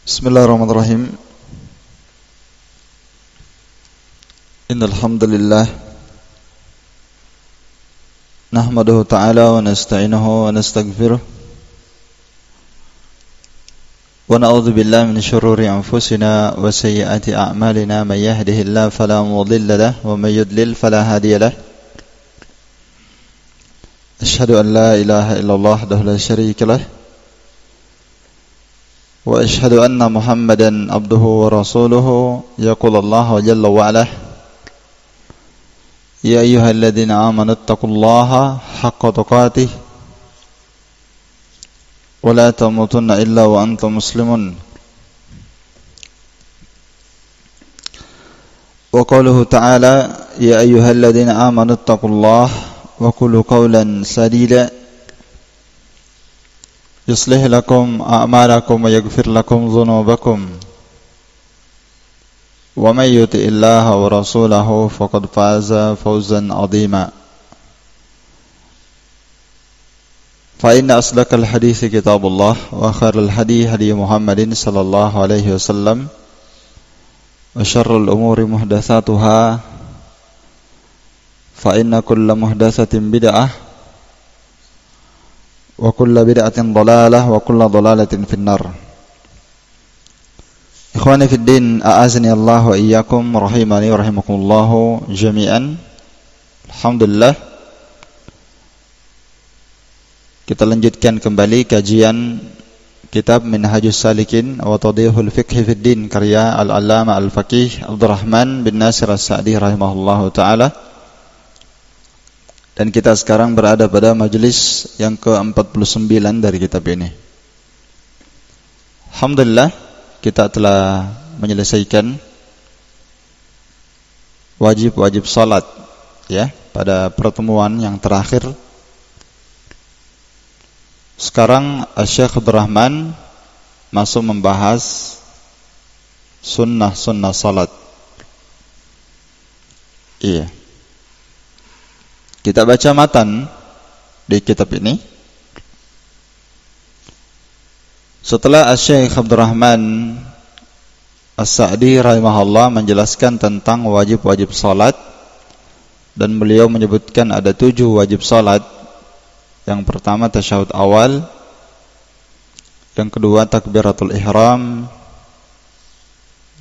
Bismillahirrahmanirrahim. Innal hamdalillah nahmaduhu ta'ala wa nasta'inuhu wa nastaghfiruh wa na'udzu billahi min shururi anfusina wa sayyiati a'malina may yahdihillahu fala mudilla lahu wa may yudlil fala hadiya lahu. Asyhadu an la ilaha illallah wahdahu la syarika lahu wa asyhadu anna Muhammadan abduhu wa rasuluhu. Yaqulu Allah jalla wa ala, ya ayyuhalladzina amanu taqullaha haqqa tuqatih wa la tamutunna illa wa antum muslimun. Wa qawluhu ta'ala, ya ayyuhalladzina amanu taqullaha wa qulu qawlan sadida yuslih lakum a'malakum wa yaghfir lakum dhunubakum wa may yuti'illaha wa rasulahu faqad faza fawzan 'azima. Fa inna asdaqal hadithi kitabullah wa khairal hadi hadi Muhammadin sallallahu alaihi wasallam wa syarrul umuri muhdatsatuha fa inna kulla muhdatsatin bid'ah wa kullu bid'atin dhalalah wa kullu dhalalatin finnar. Ikhwani fid din, a'azni Allah wa iyyakum rahimani wa rahimakumullah jami'an. Alhamdulillah, kita lanjutkan kembali kajian kitab Minhajus Salikin wa Tadhihul Fiqh fid Din karya Al-Allamah Al-Faqih Abdurrahman bin Nasir As-Sa'di rahimahullahu taala. Dan kita sekarang berada pada majelis yang ke-49 dari kitab ini. Alhamdulillah, kita telah menyelesaikan wajib-wajib salat ya pada pertemuan yang terakhir. Sekarang Syekh Abdurrahman masuk membahas sunnah-sunnah salat. Iya. Kita baca matan di kitab ini. Setelah Syekh Abdurrahman As-Sa'di rahimahullah menjelaskan tentang wajib-wajib salat, dan beliau menyebutkan ada 7 wajib salat. Yang pertama tasyahud awal, yang kedua takbiratul ihram,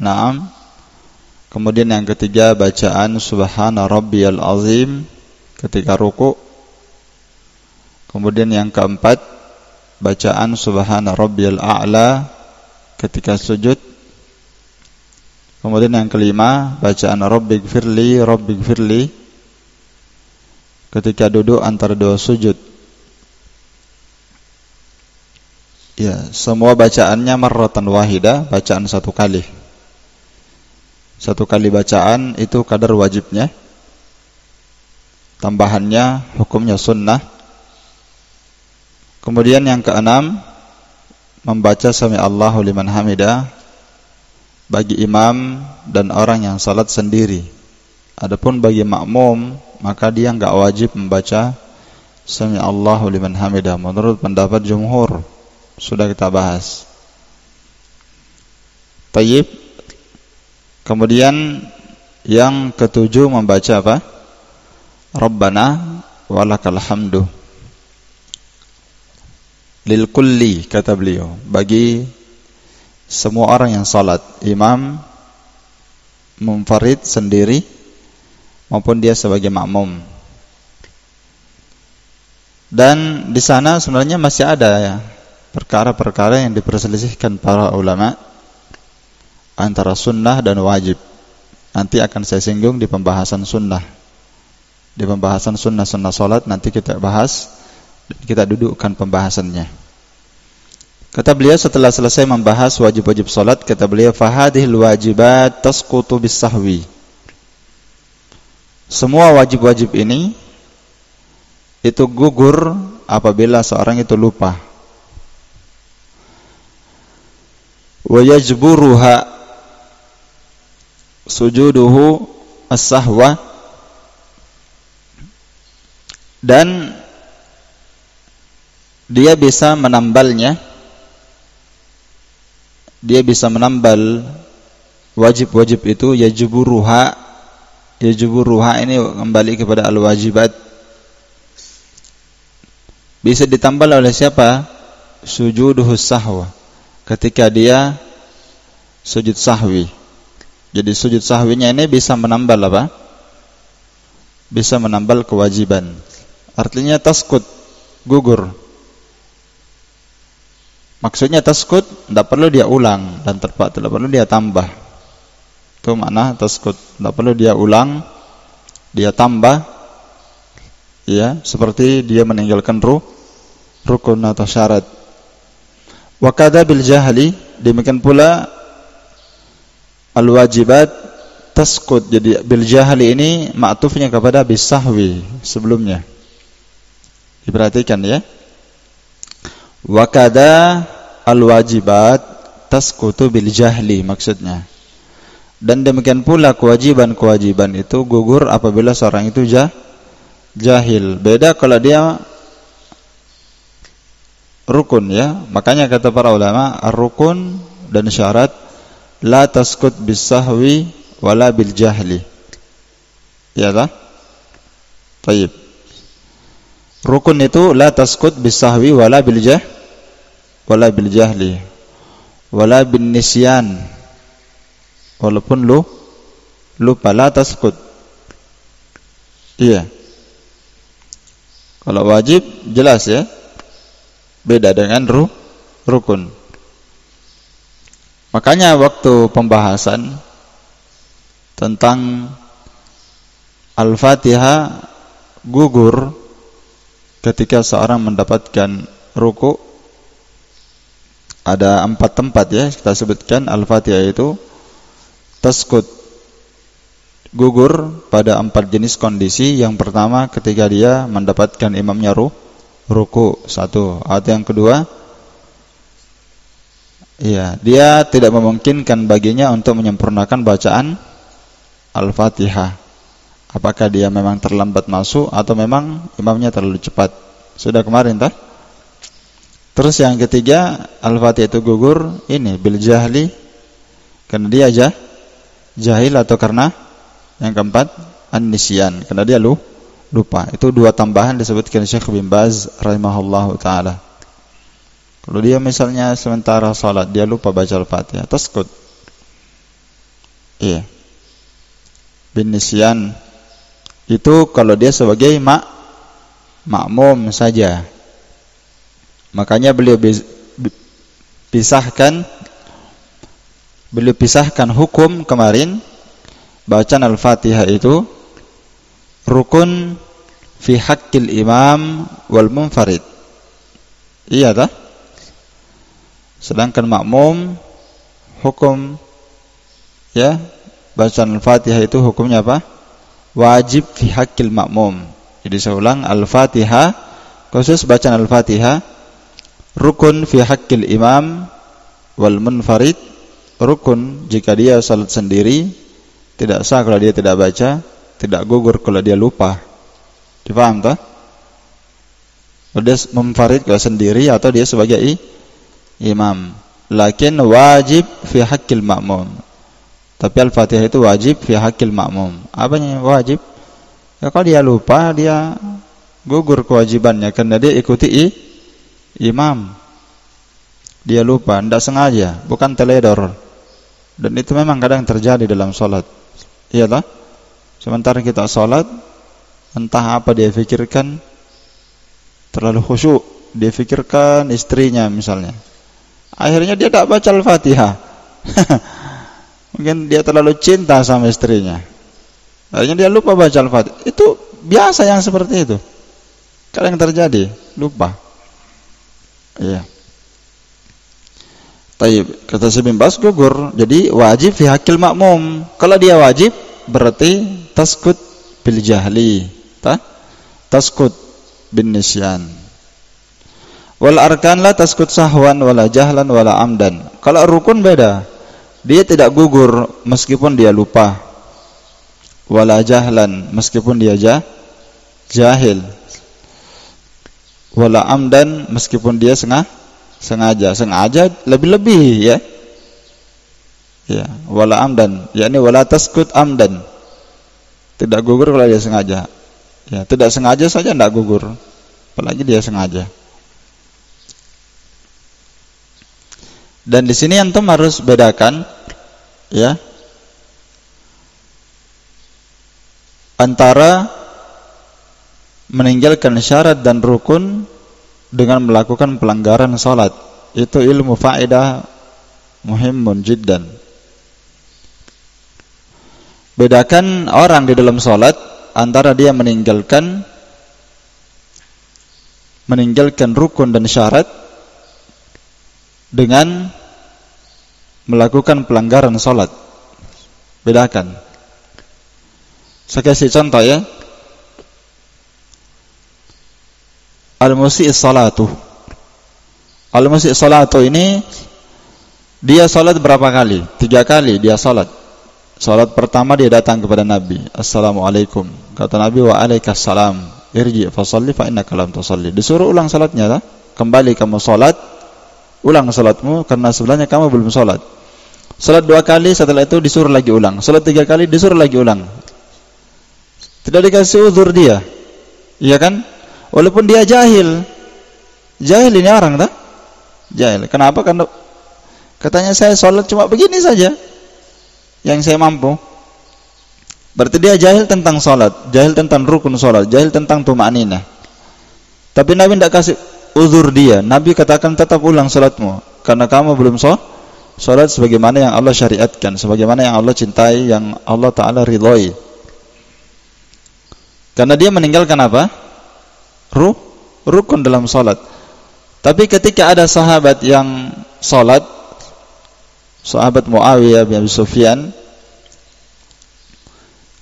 naam. Kemudian yang ketiga bacaan subhana rabbiyal azim ketika ruku. Kemudian yang keempat bacaan subhana rabbiyal a'la ketika sujud. Kemudian yang kelima bacaan rabbighfirli ketika duduk antara dua sujud. Ya, semua bacaannya marratan wahidah, bacaan satu kali. Satu kali bacaan itu kadar wajibnya. Tambahannya hukumnya sunnah. Kemudian yang keenam membaca sami Allahu liman hamidah bagi imam dan orang yang salat sendiri. Adapun bagi makmum maka dia enggak wajib membaca sami Allahu liman hamidah menurut pendapat jumhur. Sudah kita bahas. Tayyib. Kemudian yang ketujuh membaca apa? Rabbana walakal hamdu lil kulli, kata beliau, bagi semua orang yang salat, imam, munfarid sendiri maupun dia sebagai makmum. Dan di sana sebenarnya masih ada ya perkara-perkara yang diperselisihkan para ulama antara sunnah dan wajib. Nanti akan saya singgung di pembahasan sunnah. Di pembahasan sunnah-sunnah salat nanti kita bahas dan kita dudukkan pembahasannya. Kata beliau setelah selesai membahas wajib-wajib salat, kata beliau fahadhil wajibat tasqutu bisahwi. Semua wajib-wajib ini itu gugur apabila seorang itu lupa. Wa yajburuha sujuduhu as-sahwa, dan dia bisa menambalnya dia bisa menambal wajib-wajib itu, yajuburuha ini kembali kepada al-wajibat. Bisa ditambal oleh siapa? Sujuduhus sahwa, ketika dia sujud sahwi. Jadi sujud sahwinya ini bisa menambal apa? Bisa menambal kewajiban. Artinya taskut, gugur. Maksudnya taskut, tidak perlu dia ulang dan tidak perlu dia tambah. Itu makna taskut. Tidak perlu dia ulang, dia tambah. Ya, seperti dia meninggalkan rukun atau syarat. Wa kadza bil jahli, demikian pula al-wajibat taskut. Jadi bil jahli ini ma'tufnya kepada bis sahwi sebelumnya. Diperhatikan ya. Wa kadza al-wajibat tasqutu bil jahli, maksudnya. Dan demikian pula kewajiban-kewajiban itu gugur apabila seorang itu jahil. Beda kalau dia rukun ya. Makanya kata para ulama, ar-rukun dan syarat la tasqut bis sahwi wala bil jahli. Ya lah? Baik. Rukun itu la tasqut bis sahwi wala bil jahli wala bin nisyan, walaupun lupa, la tasqut. Iya. Kalau wajib jelas ya, beda dengan rukun. Makanya waktu pembahasan tentang Al-Fatihah gugur ketika seorang mendapatkan ruku, ada 4 tempat ya kita sebutkan Al-Fatihah itu tasqut, gugur pada 4 jenis kondisi. Yang pertama ketika dia mendapatkan imamnya ruku, satu. Atau yang kedua, iya, dia tidak memungkinkan baginya untuk menyempurnakan bacaan Al-Fatihah. Apakah dia memang terlambat masuk atau memang imamnya terlalu cepat? Sudah kemarin tak? Terus yang ketiga, Al-Fatihah itu gugur ini bil jahli, karena dia jahil, atau karena yang keempat an-nisyan, karena dia lupa. Itu 2 tambahan disebutkan Syekh bin Baz rahimahullahu taala. Kalau dia misalnya sementara salat dia lupa baca Al-Fatihah, tasqut. Iya. Bin nisyan itu kalau dia sebagai makmum saja. Makanya beliau pisahkan hukum kemarin, bacaan Al-Fatihah itu rukun fi haqqil imam wal munfarid. Iya tak? Sedangkan makmum hukum ya, bacaan Al-Fatihah itu hukumnya apa? Wajib fi haqqil makmum. Jadi saya ulang, Al-Fatihah khusus bacaan Al-Fatihah rukun fi haqqil imam wal munfarid, rukun jika dia salat sendiri, tidak sah kalau dia tidak baca, tidak gugur kalau dia lupa. Dipaham tak? Kalau dia munfarid kalau sendiri atau dia sebagai imam. Lakin wajib fi haqqil makmum. Tapi Al-Fatihah itu wajib fi haqqil makmum. Apanya wajib? Ya kalau dia lupa, dia gugur kewajibannya karena dia ikuti imam. Dia lupa, tidak sengaja, bukan teledor. Dan itu memang kadang terjadi dalam sholat. Iyalah. Sementara kita sholat, entah apa dia fikirkan, terlalu khusyuk, dia fikirkan istrinya misalnya. Akhirnya dia tak baca Al-Fatihah. Mungkin dia terlalu cinta sama istrinya. Akhirnya dia lupa baca Al-Fatihah. Itu biasa yang seperti itu. Kadang terjadi, lupa. Iya. Taib, kata Syekh bin Baz gugur. Jadi wajib fi haqqil makmum. Kalau dia wajib berarti tasqut bil jahli, tasqut bin nisyan. Wal arkan la tasqut sahwan wala jahlan wala amdan. Kalau rukun beda. Dia tidak gugur meskipun dia lupa. Wala jahlan, meskipun dia jahil. Wala amdan, meskipun dia sengaja lebih-lebih ya. Ya, wala amdan, yakni wala taskut amdan. Tidak gugur kalau dia sengaja. Ya, tidak sengaja saja tidak gugur. Apalagi dia sengaja. Dan di sini antum harus bedakan ya antara meninggalkan syarat dan rukun dengan melakukan pelanggaran salat. Itu ilmu faedah muhimun jiddan. Bedakan orang di dalam salat antara dia meninggalkan rukun dan syarat dengan melakukan pelanggaran salat. Bedakan. Saya kasih contoh ya. Al-musii salatu. Al-musii salatu ini dia salat berapa kali? 3 kali dia salat. Salat pertama dia datang kepada Nabi, Assalamualaikum. Kata Nabi, wa alaikassalam. Irji fa shalli fa innaka lam tusalli. Disuruh ulang salatnya lah. Kembali kamu salat, ulang salatmu karena sebenarnya kamu belum salat. Salat 2 kali, setelah itu disuruh lagi ulang. Salat 3 kali, disuruh lagi ulang. Tidak dikasih uzur dia. Iya kan? Walaupun dia jahil. Jahil ini orang tak? Jahil. Kenapa? Karena katanya saya salat cuma begini saja yang saya mampu. Berarti dia jahil tentang salat, jahil tentang rukun salat, jahil tentang tumaninah. Tapi Nabi tidak kasih uzur dia. Nabi katakan tetap ulang salatmu karena kamu belum salat sebagaimana yang Allah syariatkan, sebagaimana yang Allah cintai, yang Allah Ta'ala ridhoi. Karena dia meninggalkan apa? Rukun dalam salat. Tapi ketika ada sahabat yang salat, sahabat Muawiyah bin Abi Sufyan,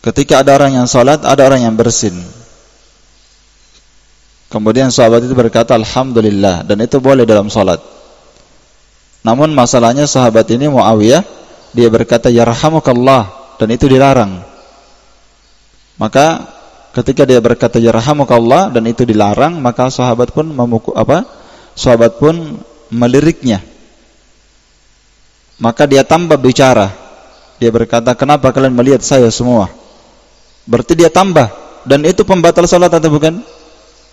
ketika ada orang yang salat, ada orang yang bersin. Kemudian sahabat itu berkata alhamdulillah, dan itu boleh dalam salat. Namun masalahnya sahabat ini Muawiyah, dia berkata yarhamukallah, dan itu dilarang. Maka ketika dia berkata yarhamukallah dan itu dilarang, maka sahabat pun sahabat pun meliriknya. Maka dia tambah bicara. Dia berkata, kenapa kalian melihat saya semua? Berarti dia tambah. Dan itu pembatal salat atau bukan?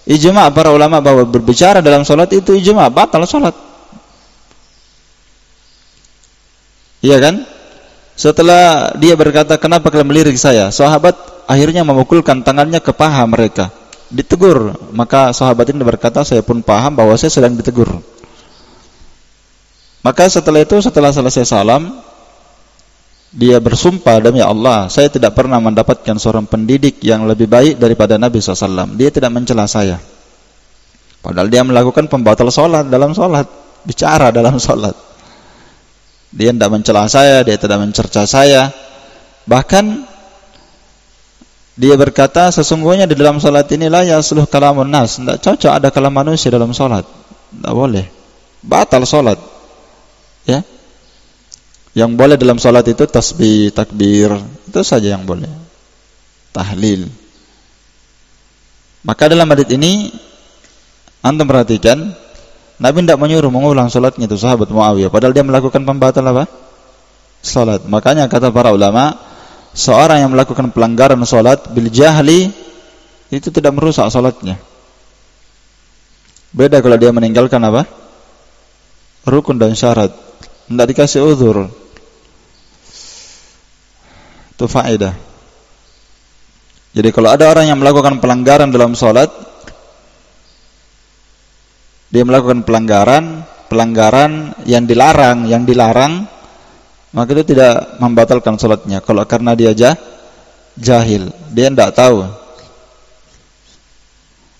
Ijma' para ulama bahwa berbicara dalam salat itu ijma', batal salat. Iya kan? Setelah dia berkata, kenapa kalian melirik saya? Sahabat akhirnya memukulkan tangannya ke paha mereka. Ditegur. Maka sahabat ini berkata, saya pun paham bahwa saya sedang ditegur. Maka setelah itu, setelah selesai salam, dia bersumpah, demi Allah, saya tidak pernah mendapatkan seorang pendidik yang lebih baik daripada Nabi SAW. Dia tidak mencela saya. Padahal dia melakukan pembatal salat dalam salat, bicara dalam salat. Dia tidak mencela saya, dia tidak mencerca saya. Bahkan dia berkata, sesungguhnya di dalam salat ini la yasluh kalamun nas, tidak cocok ada kalam manusia dalam salat. Tidak boleh. Batal salat. Ya. Yang boleh dalam salat itu tasbih, takbir, itu saja yang boleh. Tahlil. Maka dalam hadits ini antum perhatikan, Nabi tidak menyuruh mengulang salatnya itu sahabat Muawiyah, padahal dia melakukan pembatal apa? Salat. Makanya kata para ulama, seorang yang melakukan pelanggaran salat bil jahli itu tidak merusak salatnya. Beda kalau dia meninggalkan apa? Rukun dan syarat. Tidak dikasih uzur. Itu faedah. Jadi kalau ada orang yang melakukan pelanggaran dalam salat, dia melakukan pelanggaran yang dilarang, maka itu tidak membatalkan salatnya. Kalau karena dia jahil, dia tidak tahu,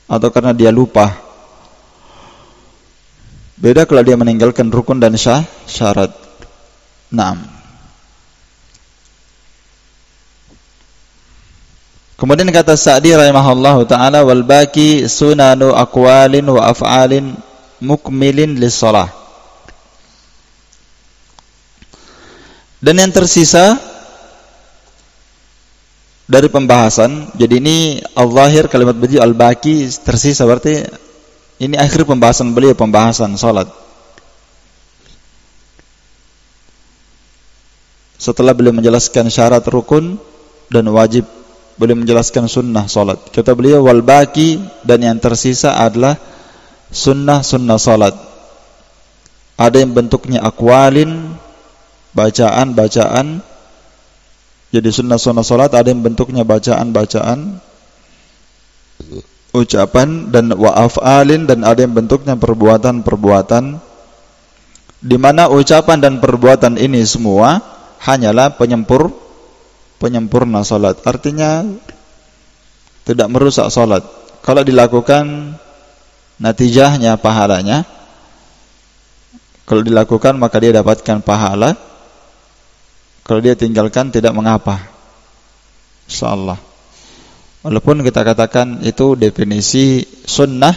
atau karena dia lupa. Beda kalau dia meninggalkan rukun dan syarat. Naam. Kemudian kata Sa'di rahimahullahu ta'ala, wal baqi sunanu aqwalin wa af'alin mukmilin lis-shalah. Dan yang tersisa dari pembahasan, jadi ini al-zahir kalimat beliau al-baqi tersisa, berarti ini akhir pembahasan beliau, pembahasan salat. Setelah beliau menjelaskan syarat rukun dan wajib, beliau menjelaskan sunnah salat. Kata beliau, wal baqi, dan yang tersisa adalah sunnah-sunnah salat. Ada yang bentuknya aqwalin, bacaan-bacaan. Jadi sunnah-sunnah salat ada yang bentuknya bacaan-bacaan, ucapan, dan wa af'alin, dan ada yang bentuknya perbuatan-perbuatan, di mana ucapan dan perbuatan ini semua hanyalah penyempurna salat. Artinya tidak merusak salat. Kalau dilakukan, natijahnya pahalanya. Kalau dilakukan maka dia dapatkan pahala. Kalau dia tinggalkan tidak mengapa, insyaallah. Walaupun kita katakan itu definisi sunnah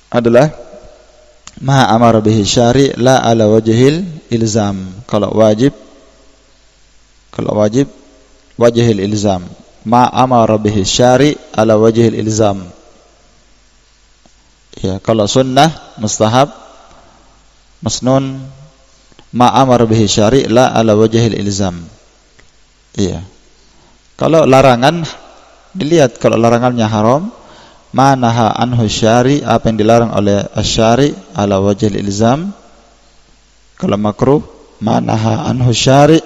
adalah ma amara bihi syari' la ala wajhil ilzam. Kalau wajib wajhil ilzam. Ma amara bihi syari' ala wajhil ilzam. Ya, kalau sunnah mustahab, masnun, ma amara bihi syari' la ala wajhil ilzam. Iya. Kalau larangan, dilihat kalau larangannya haram, ma naha anhu syari', apa yang dilarang oleh asy-syari' ala wajhil ilzam. Kalau makruh, ma naha anhu syari'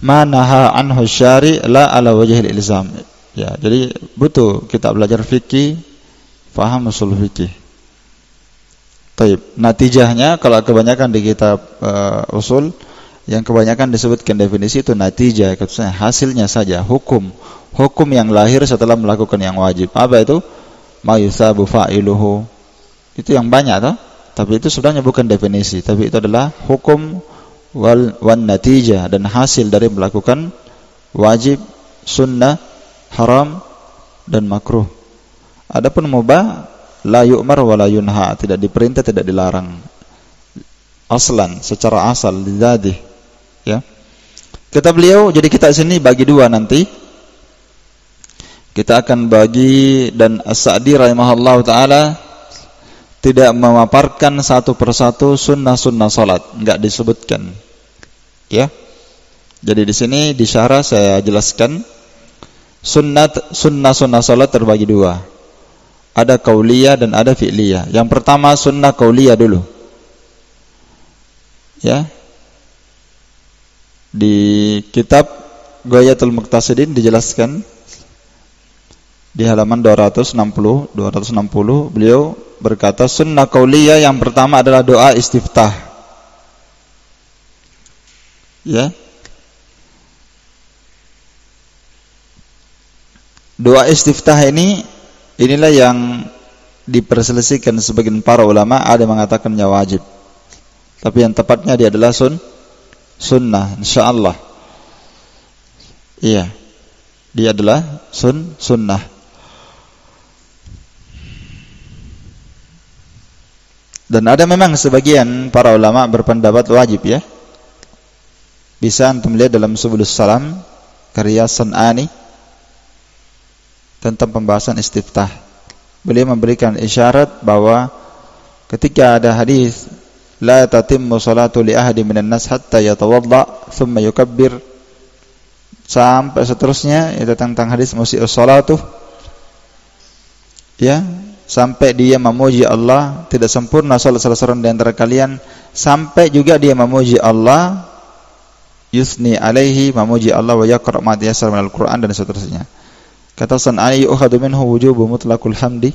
ma naha anhu syari' la ala wajhil ilzam. Ya, jadi butuh kita belajar fikih, faham usul fikih. Taib. Natijahnya kalau kebanyakan di kitab usul yang kebanyakan disebutkan definisi itu natijah, hasilnya saja, hukum yang lahir setelah melakukan yang wajib. Apa itu? Ma yusabu fa'iluhu. Itu yang banyak toh? Tapi itu sebenarnya bukan definisi, tapi itu adalah hukum wan natijah, dan hasil dari melakukan wajib, sunnah, haram, dan makruh. Adapun mubah, la yu'mar wa la yunha, tidak diperintah, tidak dilarang. Aslan, secara asal, lidzatih. Ya. Kata beliau, jadi kita sini bagi dua nanti. Kita akan bagi, dan As-Sa'di rahimahullah ta'ala tidak memaparkan satu persatu sunnah-sunnah salat, enggak disebutkan. Ya. Jadi di sini di syarah saya jelaskan sunnah-sunnah salat terbagi dua. Ada qauliyah dan ada fi'liyah. Yang pertama sunnah qauliyah dulu. Ya. Di kitab Ghayatul Muqtasidin dijelaskan di halaman 260 beliau berkata sunnah qauliyah yang pertama adalah doa istiftah. Ya. Doa istiftah inilah yang diperselisihkan sebagian para ulama, ada yang mengatakannya wajib. Tapi yang tepatnya dia adalah sunnah, insyaallah. Iya. Dia adalah sunnah. Dan ada memang sebagian para ulama berpendapat wajib ya. Bisa antum lihat dalam Subulus Salam karya San'ani tentang pembahasan istiftah. Beliau memberikan isyarat bahwa ketika ada hadis la tatimmu salatu li ahadi minan nas hatta yatawadda thumma yukabbir sampai seterusnya, itu tentang hadis musii'us salatu, ya, sampai dia memuji Allah, tidak sempurna salat salah seorang di antara kalian sampai juga dia memuji Allah, yusni alaihi, memuji Allah, wa yaqra' ma tayassara minal Qur'an, dan seterusnya. Kata San'ani, yu'khadhu minhu wujubu mutlaqul hamdi.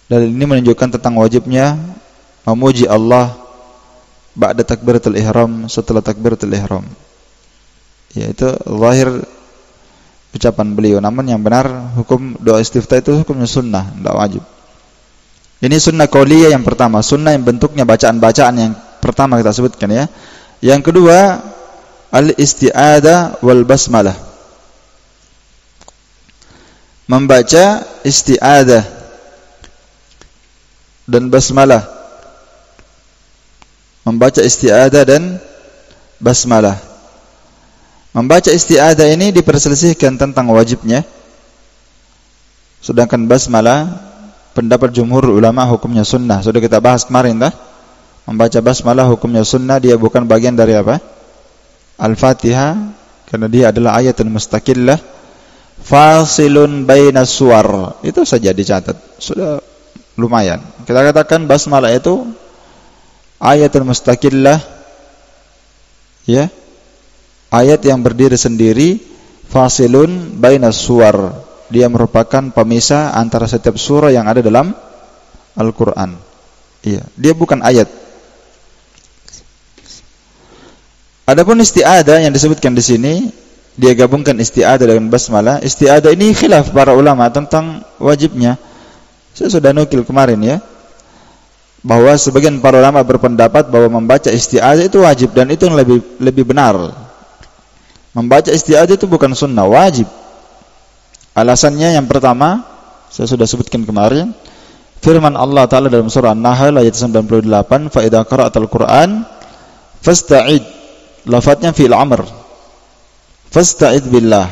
Dan ini menunjukkan tentang wajibnya memuji Allah ba'da takbiratul ihram, setelah takbiratul ihram. Yaitu zahir ucapan beliau. Namun yang benar hukum doa istiftah itu hukumnya sunnah, tidak wajib. Ini sunnah qauliyah yang pertama, sunnah yang bentuknya bacaan-bacaan yang pertama kita sebutkan ya. Yang kedua al-isti'adah wal basmalah. Membaca isti'adah dan basmalah. Membaca isti'adah dan basmalah. Membaca isti'adah ini diperselisihkan tentang wajibnya. Sedangkan basmalah pendapat jumhur ulama hukumnya sunnah. Sudah kita bahas kemarin dah. Membaca basmalah hukumnya sunnah, dia bukan bagian dari apa? Al-Fatihah karena dia adalah ayatun mustaqillah, fasilun bainas suwar, itu saja dicatat, sudah lumayan. Kita katakan basmalah itu ayatun mustaqillah, ya, ayat yang berdiri sendiri, fasilun bainas suwar, dia merupakan pemisah antara setiap surah yang ada dalam Al-Quran. Iya, dia bukan ayat. Adapun isti'adah yang disebutkan di sini, dia gabungkan isti'adah dengan basmalah. Isti'adah ini khilaf para ulama tentang wajibnya. Saya sudah nukil kemarin ya, bahwa sebagian para ulama berpendapat bahwa membaca isti'adah itu wajib, dan itu yang lebih benar. Membaca isti'adah itu bukan sunnah, wajib. Alasannya yang pertama, saya sudah sebutkan kemarin, firman Allah Ta'ala dalam surah An-Nahl ayat 98, fa idza qara'atal Qur'an fasta'id. Lafadznya fi'il amr, fasta'id billah.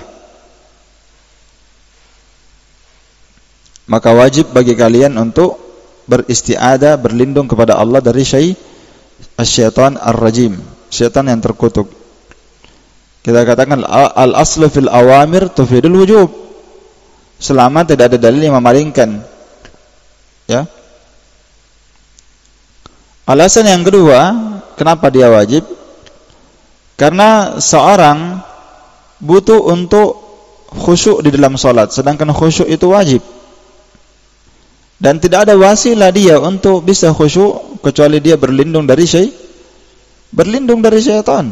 Maka wajib bagi kalian untuk beristi'adah, berlindung kepada Allah dari syaitan ar-rajim, syaitan yang terkutuk. Kita katakan al-aslu fil awamir tufidul wujub, selama tidak ada dalil yang memalingkan, ya. Alasan yang kedua, kenapa dia wajib? Karena seorang butuh untuk khusyuk di dalam sholat, sedangkan khusyuk itu wajib. Dan tidak ada wasilah dia untuk bisa khusyuk kecuali dia berlindung dari syaitan.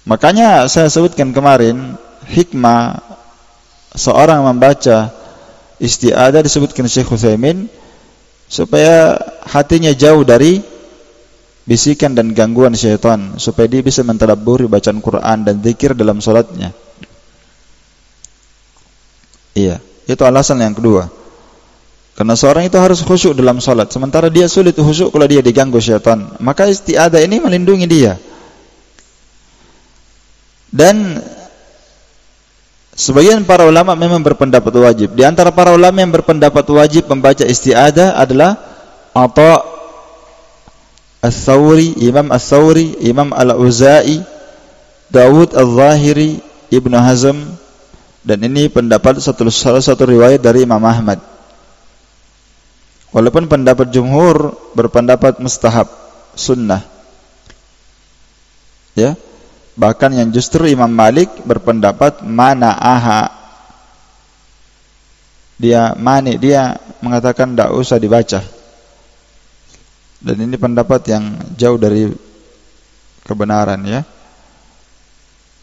Makanya saya sebutkan kemarin, hikmah seorang membaca isti'adah disebutkan Syekh Utsaimin supaya hatinya jauh dari bisikan dan gangguan syaitan, supaya dia bisa mentadabburi bacaan Quran dan zikir dalam salatnya. Iya, itu alasan yang kedua. Karena seorang itu harus khusyuk dalam salat, sementara dia sulit khusyuk kalau dia diganggu syaitan. Maka isti'adah ini melindungi dia. Dan sebagian para ulama memang berpendapat wajib. Di antara para ulama yang berpendapat wajib membaca isti'adah adalah Atha Ats-Tsauri, Imam Ats-Tsauri, Imam Al-Auza'i, Dawud Al-Zahiri, Ibnu Hazm, dan ini pendapat salah satu riwayat dari Imam Ahmad. Walaupun pendapat jumhur berpendapat mustahab, sunnah. Ya. Bahkan yang justru Imam Malik berpendapat mana'aha. Dia mengatakan tidak usah dibaca. Dan ini pendapat yang jauh dari kebenaran ya.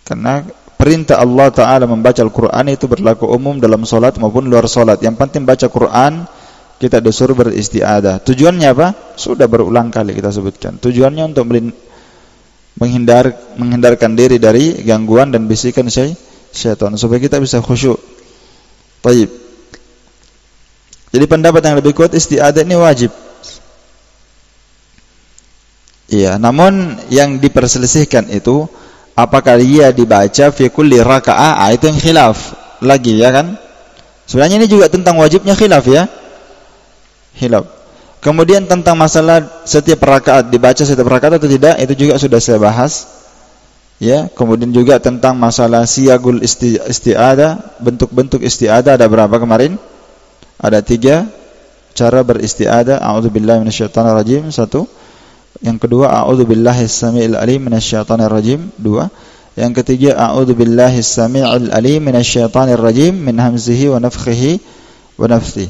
Karena perintah Allah Ta'ala membaca Al-Quran itu berlaku umum dalam solat maupun luar solat. Yang penting baca Quran, kita disuruh beristi'adah. Tujuannya apa? Sudah berulang kali kita sebutkan. Tujuannya untuk menghindarkan diri dari gangguan dan bisikan syaitan, supaya kita bisa khusyuk. Baik. Jadi pendapat yang lebih kuat, isti'adah ini wajib. Iya, namun yang diperselisihkan itu apakah dia dibaca fi kulli raka'ah, itu yang khilaf lagi ya kan. Sebenarnya ini juga tentang wajibnya khilaf ya. Khilaf. Kemudian tentang masalah setiap rakaat dibaca setiap rakaat atau tidak, itu juga sudah saya bahas. Ya, kemudian juga tentang masalah siyagul isti'adah, bentuk-bentuk isti'adah ada berapa kemarin? Ada 3 cara beristi'adah. A'udzubillahi minasyaitonirrajim 1. Yang kedua, a'udzubillahi as-sami'il alim minasyaitonir rajim 2. Yang ketiga, a'udzubillahi as-sami'il alim minasyaitonir rajim min hamzihi wa nafthihi wa nafthihi.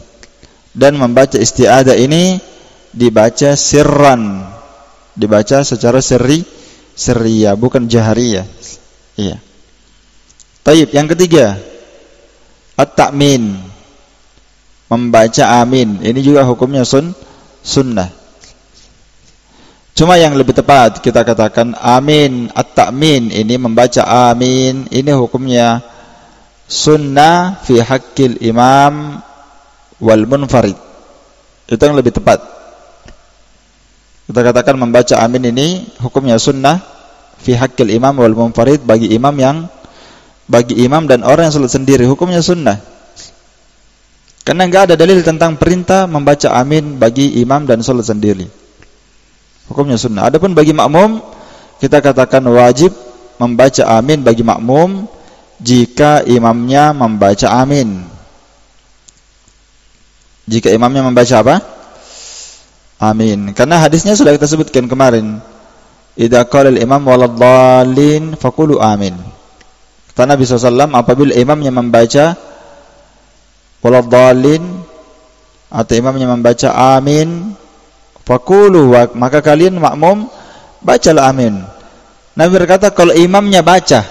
Dan membaca isti'adah ini dibaca sirran, dibaca secara sirriyah, bukan jahriyah. Iya. Baik, yang ketiga, at-ta'min, membaca amin. Ini juga hukumnya sunnah. Cuma yang lebih tepat kita katakan amin, at-ta'min ini membaca amin, ini hukumnya sunnah fi haqqil imam wal munfarid. Itu yang lebih tepat. Kita katakan membaca amin ini hukumnya sunnah fi haqqil imam wal munfarid, bagi imam dan orang yang salat sendiri, hukumnya sunnah. Karena enggak ada dalil tentang perintah membaca amin bagi imam dan salat sendiri. Hukumnya sunnah. Adapun bagi makmum, kita katakan wajib membaca amin bagi makmum jika imamnya membaca amin. Jika imamnya membaca apa? Amin. Karena hadisnya sudah kita sebutkan kemarin. Idza qala al-imam waladhdallin faqulu amin. Kata Nabi SAW, apabila imamnya membaca waladhdallin atau imamnya membaca amin, faqulu, maka kalian makmum bacalah amin. Nabi berkata kalau imamnya baca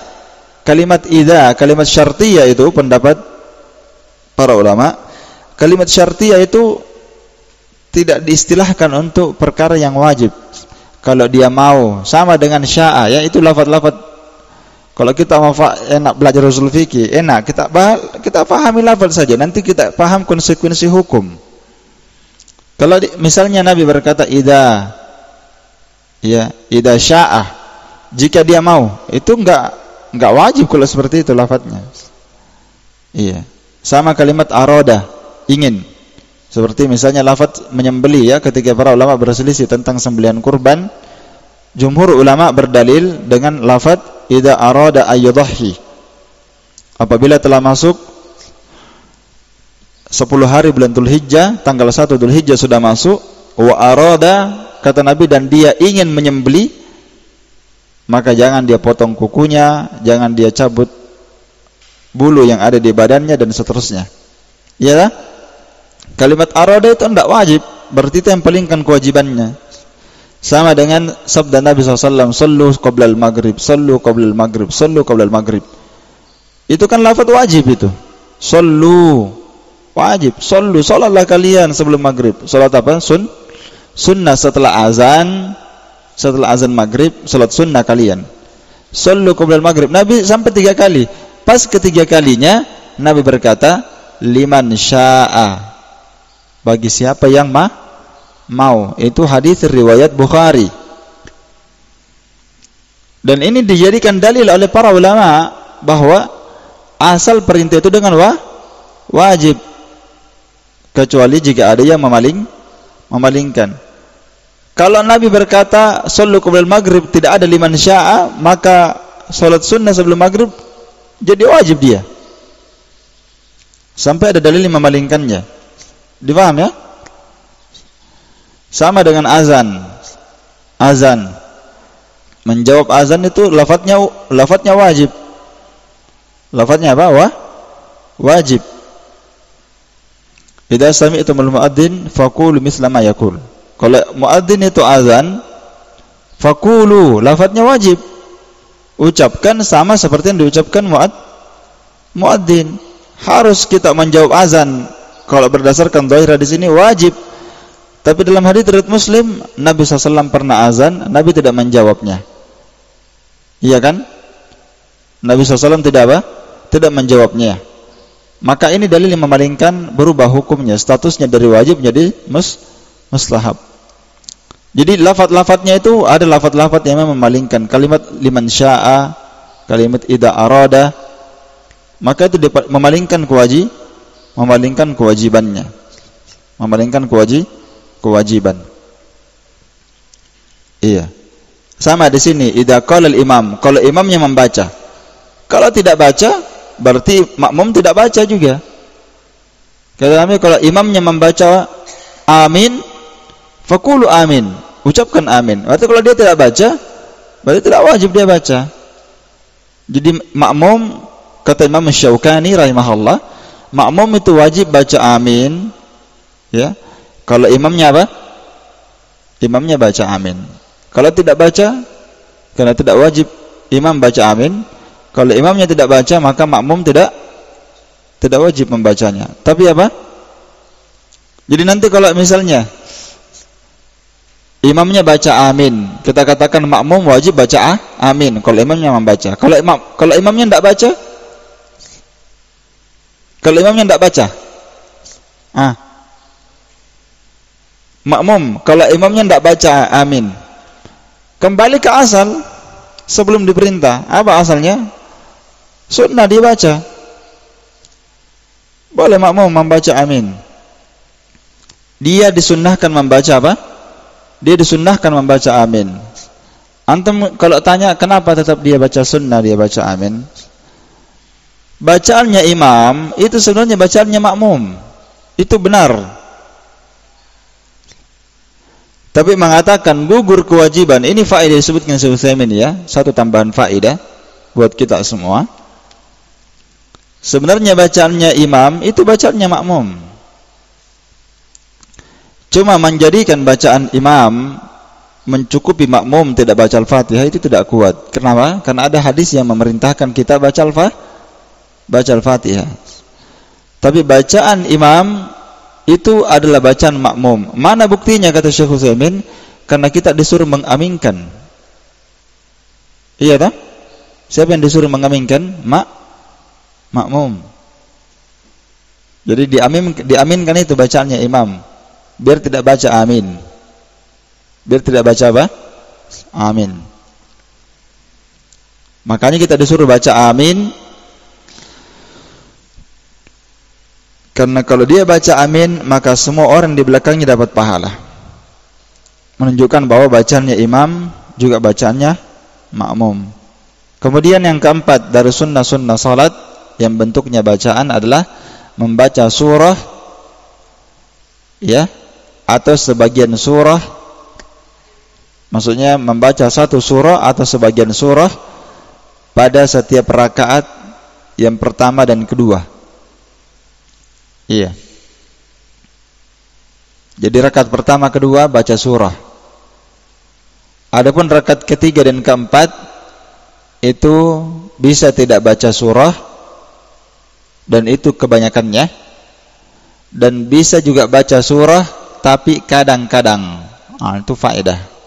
kalimat idza, kalimat syartiyah, itu pendapat para ulama, kalimat syartiyah itu tidak diistilahkan untuk perkara yang wajib. Kalau dia mau, sama dengan sya'a, ya itu lafaz-lafaz. Kalau kita mau enak belajar usul fikih, enak kita pahami lafaz saja, nanti kita paham konsekuensi hukum. Kalau misalnya Nabi berkata idza, ya idza sya'a, jika dia mau, itu enggak wajib kalau seperti itu lafaznya. Iya. Sama kalimat arada, ingin. Seperti misalnya lafaz menyembelih, ya, ketika para ulama berselisih tentang sembelihan kurban, jumhur ulama berdalil dengan lafaz idza arada ayyudhi. Apabila telah masuk 10 hari bulan Dzulhijjah, tanggal 1 Dzulhijjah sudah masuk, wa arada, kata Nabi, dan dia ingin menyembelih, maka jangan dia potong kukunya, jangan dia cabut bulu yang ada di badannya dan seterusnya. Ya, kalimat arada itu tidak wajib, berarti itu yang palingkan kewajibannya. Sama dengan sabda Nabi SAW, sallu qabla al-maghrib, sallu qabla al-maghrib, sallu qabla al-maghrib. Itu kan lafaz wajib itu. Sallu, wajib. Sallu, salatlah kalian sebelum maghrib. Salat apa? Sunnah setelah azan maghrib, salat sunnah kalian. Sallu qabla al-maghrib. Nabi sampai 3 kali. Pas ketiga kalinya Nabi berkata, liman sya'a, bagi siapa yang mau. Itu hadis riwayat Bukhari. Dan ini dijadikan dalil oleh para ulama bahwa asal perintah itu dengan wajib, kecuali jika ada yang memalingkan. Kalau Nabi berkata sallu qabla al-maghrib, tidak ada liman sya'a, maka salat sunnah sebelum maghrib jadi wajib dia, sampai ada dalil yang memalingkannya. Dipaham ya? Sama dengan azan. Menjawab azan itu lafadznya wajib. Lafadznya apa? Wajib. Idza sami'tumul muadzin faqulu misla ma yaqul. Kalau muadzin itu azan, faqulu, lafadznya wajib. Ucapkan sama seperti yang diucapkan muadzin. Harus kita menjawab azan. Kalau berdasarkan zahir di sini wajib. Tapi dalam hadis riwayat Muslim, Nabi SAW pernah azan, Nabi tidak menjawabnya. Iya kan? Nabi SAW tidak menjawabnya. Maka ini dalil yang memalingkan, berubah hukumnya, statusnya dari wajib menjadi mustahab. Jadi lafaz-lafaznya itu ada lafaz-lafaz yang memalingkan. Kalimat liman sya'a, kalimat idza arada, maka itu memalingkan kewajibannya. Memalingkan kewajiban. Iya. Sama di sini, idza qala al-imam, kalau imamnya membaca. Kalau tidak baca, berarti makmum tidak baca juga. Kata Nabi, kalau imamnya membaca amin, faqulu amin, ucapkan amin. Berarti kalau dia tidak baca, berarti tidak wajib dia baca. Jadi makmum, kata Imam Syaukani rahimahullah, makmum itu wajib baca amin, ya. Kalau imamnya apa? Imamnya baca amin. Kalau tidak baca, karena tidak wajib imam baca amin. Kalau imamnya tidak baca, maka makmum tidak wajib membacanya. Tapi apa? Jadi nanti kalau misalnya imamnya baca amin, kita katakan makmum wajib baca amin kalau imamnya membaca. Kalau imamnya tidak baca, makmum kalau imamnya tidak baca amin, kembali ke asal sebelum diperintah. Apa asalnya? Sunnah dibaca. Boleh makmum membaca amin. Dia disunnahkan membaca apa? Dia disunnahkan membaca amin. Antum kalau tanya kenapa tetap dia baca sunnah, dia baca amin? Bacaannya imam itu sebenarnya bacaannya makmum. Itu benar. Tapi mengatakan gugur kewajiban, ini faedah disebutkan Syekh Utsaimin ya, satu tambahan faedah buat kita semua. Sebenarnya bacaannya imam itu bacaannya makmum. Cuma menjadikan bacaan imam mencukupi makmum tidak baca Al-Fatihah itu tidak kuat. Kenapa? Karena ada hadis yang memerintahkan kita baca Al-Fatihah. Tapi bacaan imam itu adalah bacaan makmum. Mana buktinya kata Syekh Utsaimin? Karena kita disuruh mengaminkan. Iya tak? Siapa yang disuruh mengaminkan? Makmum. Jadi diaminkan itu bacaannya imam. Biar tidak baca amin. Biar tidak baca apa? Amin. Makanya kita disuruh baca amin. Karena kalau dia baca amin, maka semua orang di belakangnya dapat pahala. Menunjukkan bahwa bacaannya imam juga bacaannya makmum. Kemudian yang keempat dari sunnah-sunnah salat yang bentuknya bacaan adalah membaca surah ya, atau sebagian surah. Maksudnya membaca satu surah atau sebagian surah pada setiap rakaat yang pertama dan kedua. Iya. Jadi rakaat pertama kedua baca surah. Adapun rakaat ketiga dan keempat itu bisa tidak baca surah, dan itu kebanyakannya. Dan bisa juga baca surah tapi kadang-kadang. Itu faedah.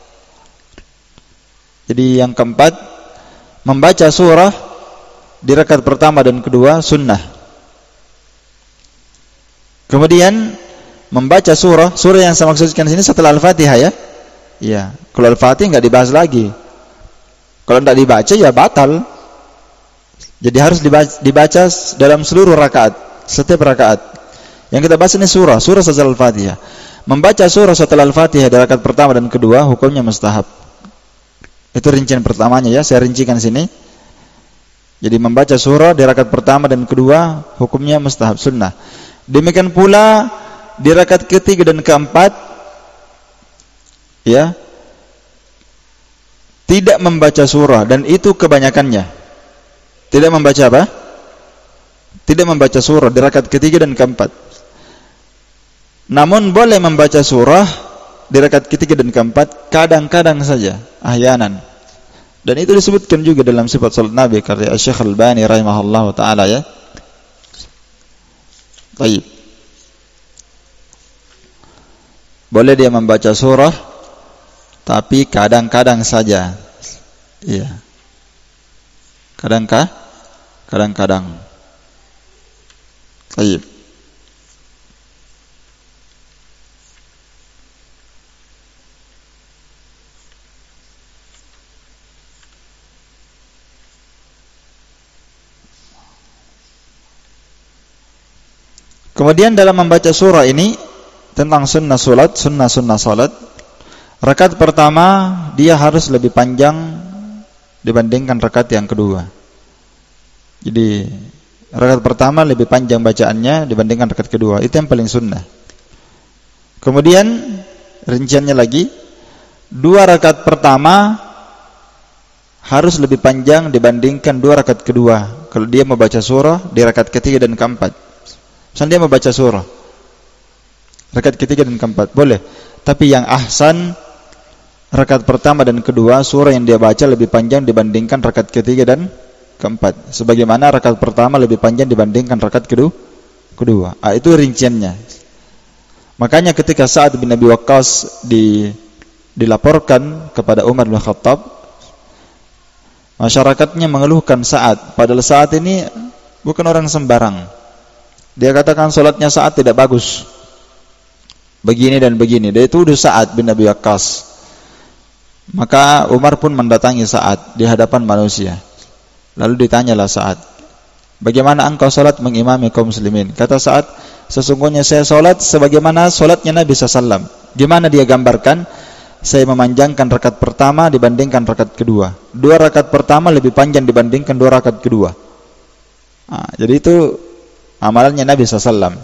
Jadi yang keempat, membaca surah di rakaat pertama dan kedua sunnah. Kemudian membaca surah yang saya maksudkan sini setelah Al-Fatihah ya. Iya, kalau Al-Fatihah enggak dibahas lagi. Kalau enggak dibaca ya batal. Jadi harus dibaca dalam seluruh rakaat, setiap rakaat. Yang kita bahas ini surah setelah Al-Fatihah. Membaca surah setelah Al-Fatihah di rakaat pertama dan kedua hukumnya mustahab. Itu rincian pertamanya ya, saya rincikan sini. Jadi membaca surah di rakaat pertama dan kedua hukumnya mustahab, sunnah. Demikian pula di rakaat ketiga dan keempat ya, tidak membaca surah, dan itu kebanyakannya. Tidak membaca apa? Tidak membaca surah di rakaat ketiga dan keempat. Namun boleh membaca surah di rakaat ketiga dan keempat kadang-kadang saja, ahyanan. Dan itu disebutkan juga dalam sifat salat Nabi karya Syekh Al-Albani rahimahullah taala ya. Baik. Boleh dia membaca surah tapi kadang-kadang saja. Iya. Kadang-kadang. Baik. Kemudian dalam membaca surah ini tentang sunnah salat, rakaat pertama dia harus lebih panjang dibandingkan rakaat yang kedua. Jadi rakaat pertama lebih panjang bacaannya dibandingkan rakaat kedua, itu yang paling sunnah. Kemudian rinciannya lagi, 2 rakaat pertama harus lebih panjang dibandingkan 2 rakaat kedua. Kalau dia membaca surah di rakaat ketiga dan keempat. Misalnya dia membaca surah rakaat ketiga dan keempat, boleh. Tapi yang ahsan rakaat pertama dan kedua surah yang dia baca lebih panjang dibandingkan rakaat ketiga dan keempat. Sebagaimana rakaat pertama lebih panjang dibandingkan rakaat kedua. Itu rinciannya. Makanya ketika Sa'ad bin Abi Waqqas dilaporkan kepada Umar bin Khattab, masyarakatnya mengeluhkan Sa'ad. Padahal Sa'ad ini bukan orang sembarang. Dia katakan salatnya Sa'ad tidak bagus, begini dan begini. Dia tuduh Sa'ad bin Abi Waqqas. Maka Umar pun mendatangi Sa'ad di hadapan manusia. Lalu ditanyalah Sa'ad, bagaimana engkau salat mengimami kaum muslimin? Kata Sa'ad, sesungguhnya saya salat sebagaimana salatnya Nabi SAW. Gimana dia gambarkan? saya memanjangkan rakaat pertama dibandingkan rakaat kedua. 2 rakaat pertama lebih panjang dibandingkan 2 rakaat kedua. Jadi itu amalannya Nabi SAW.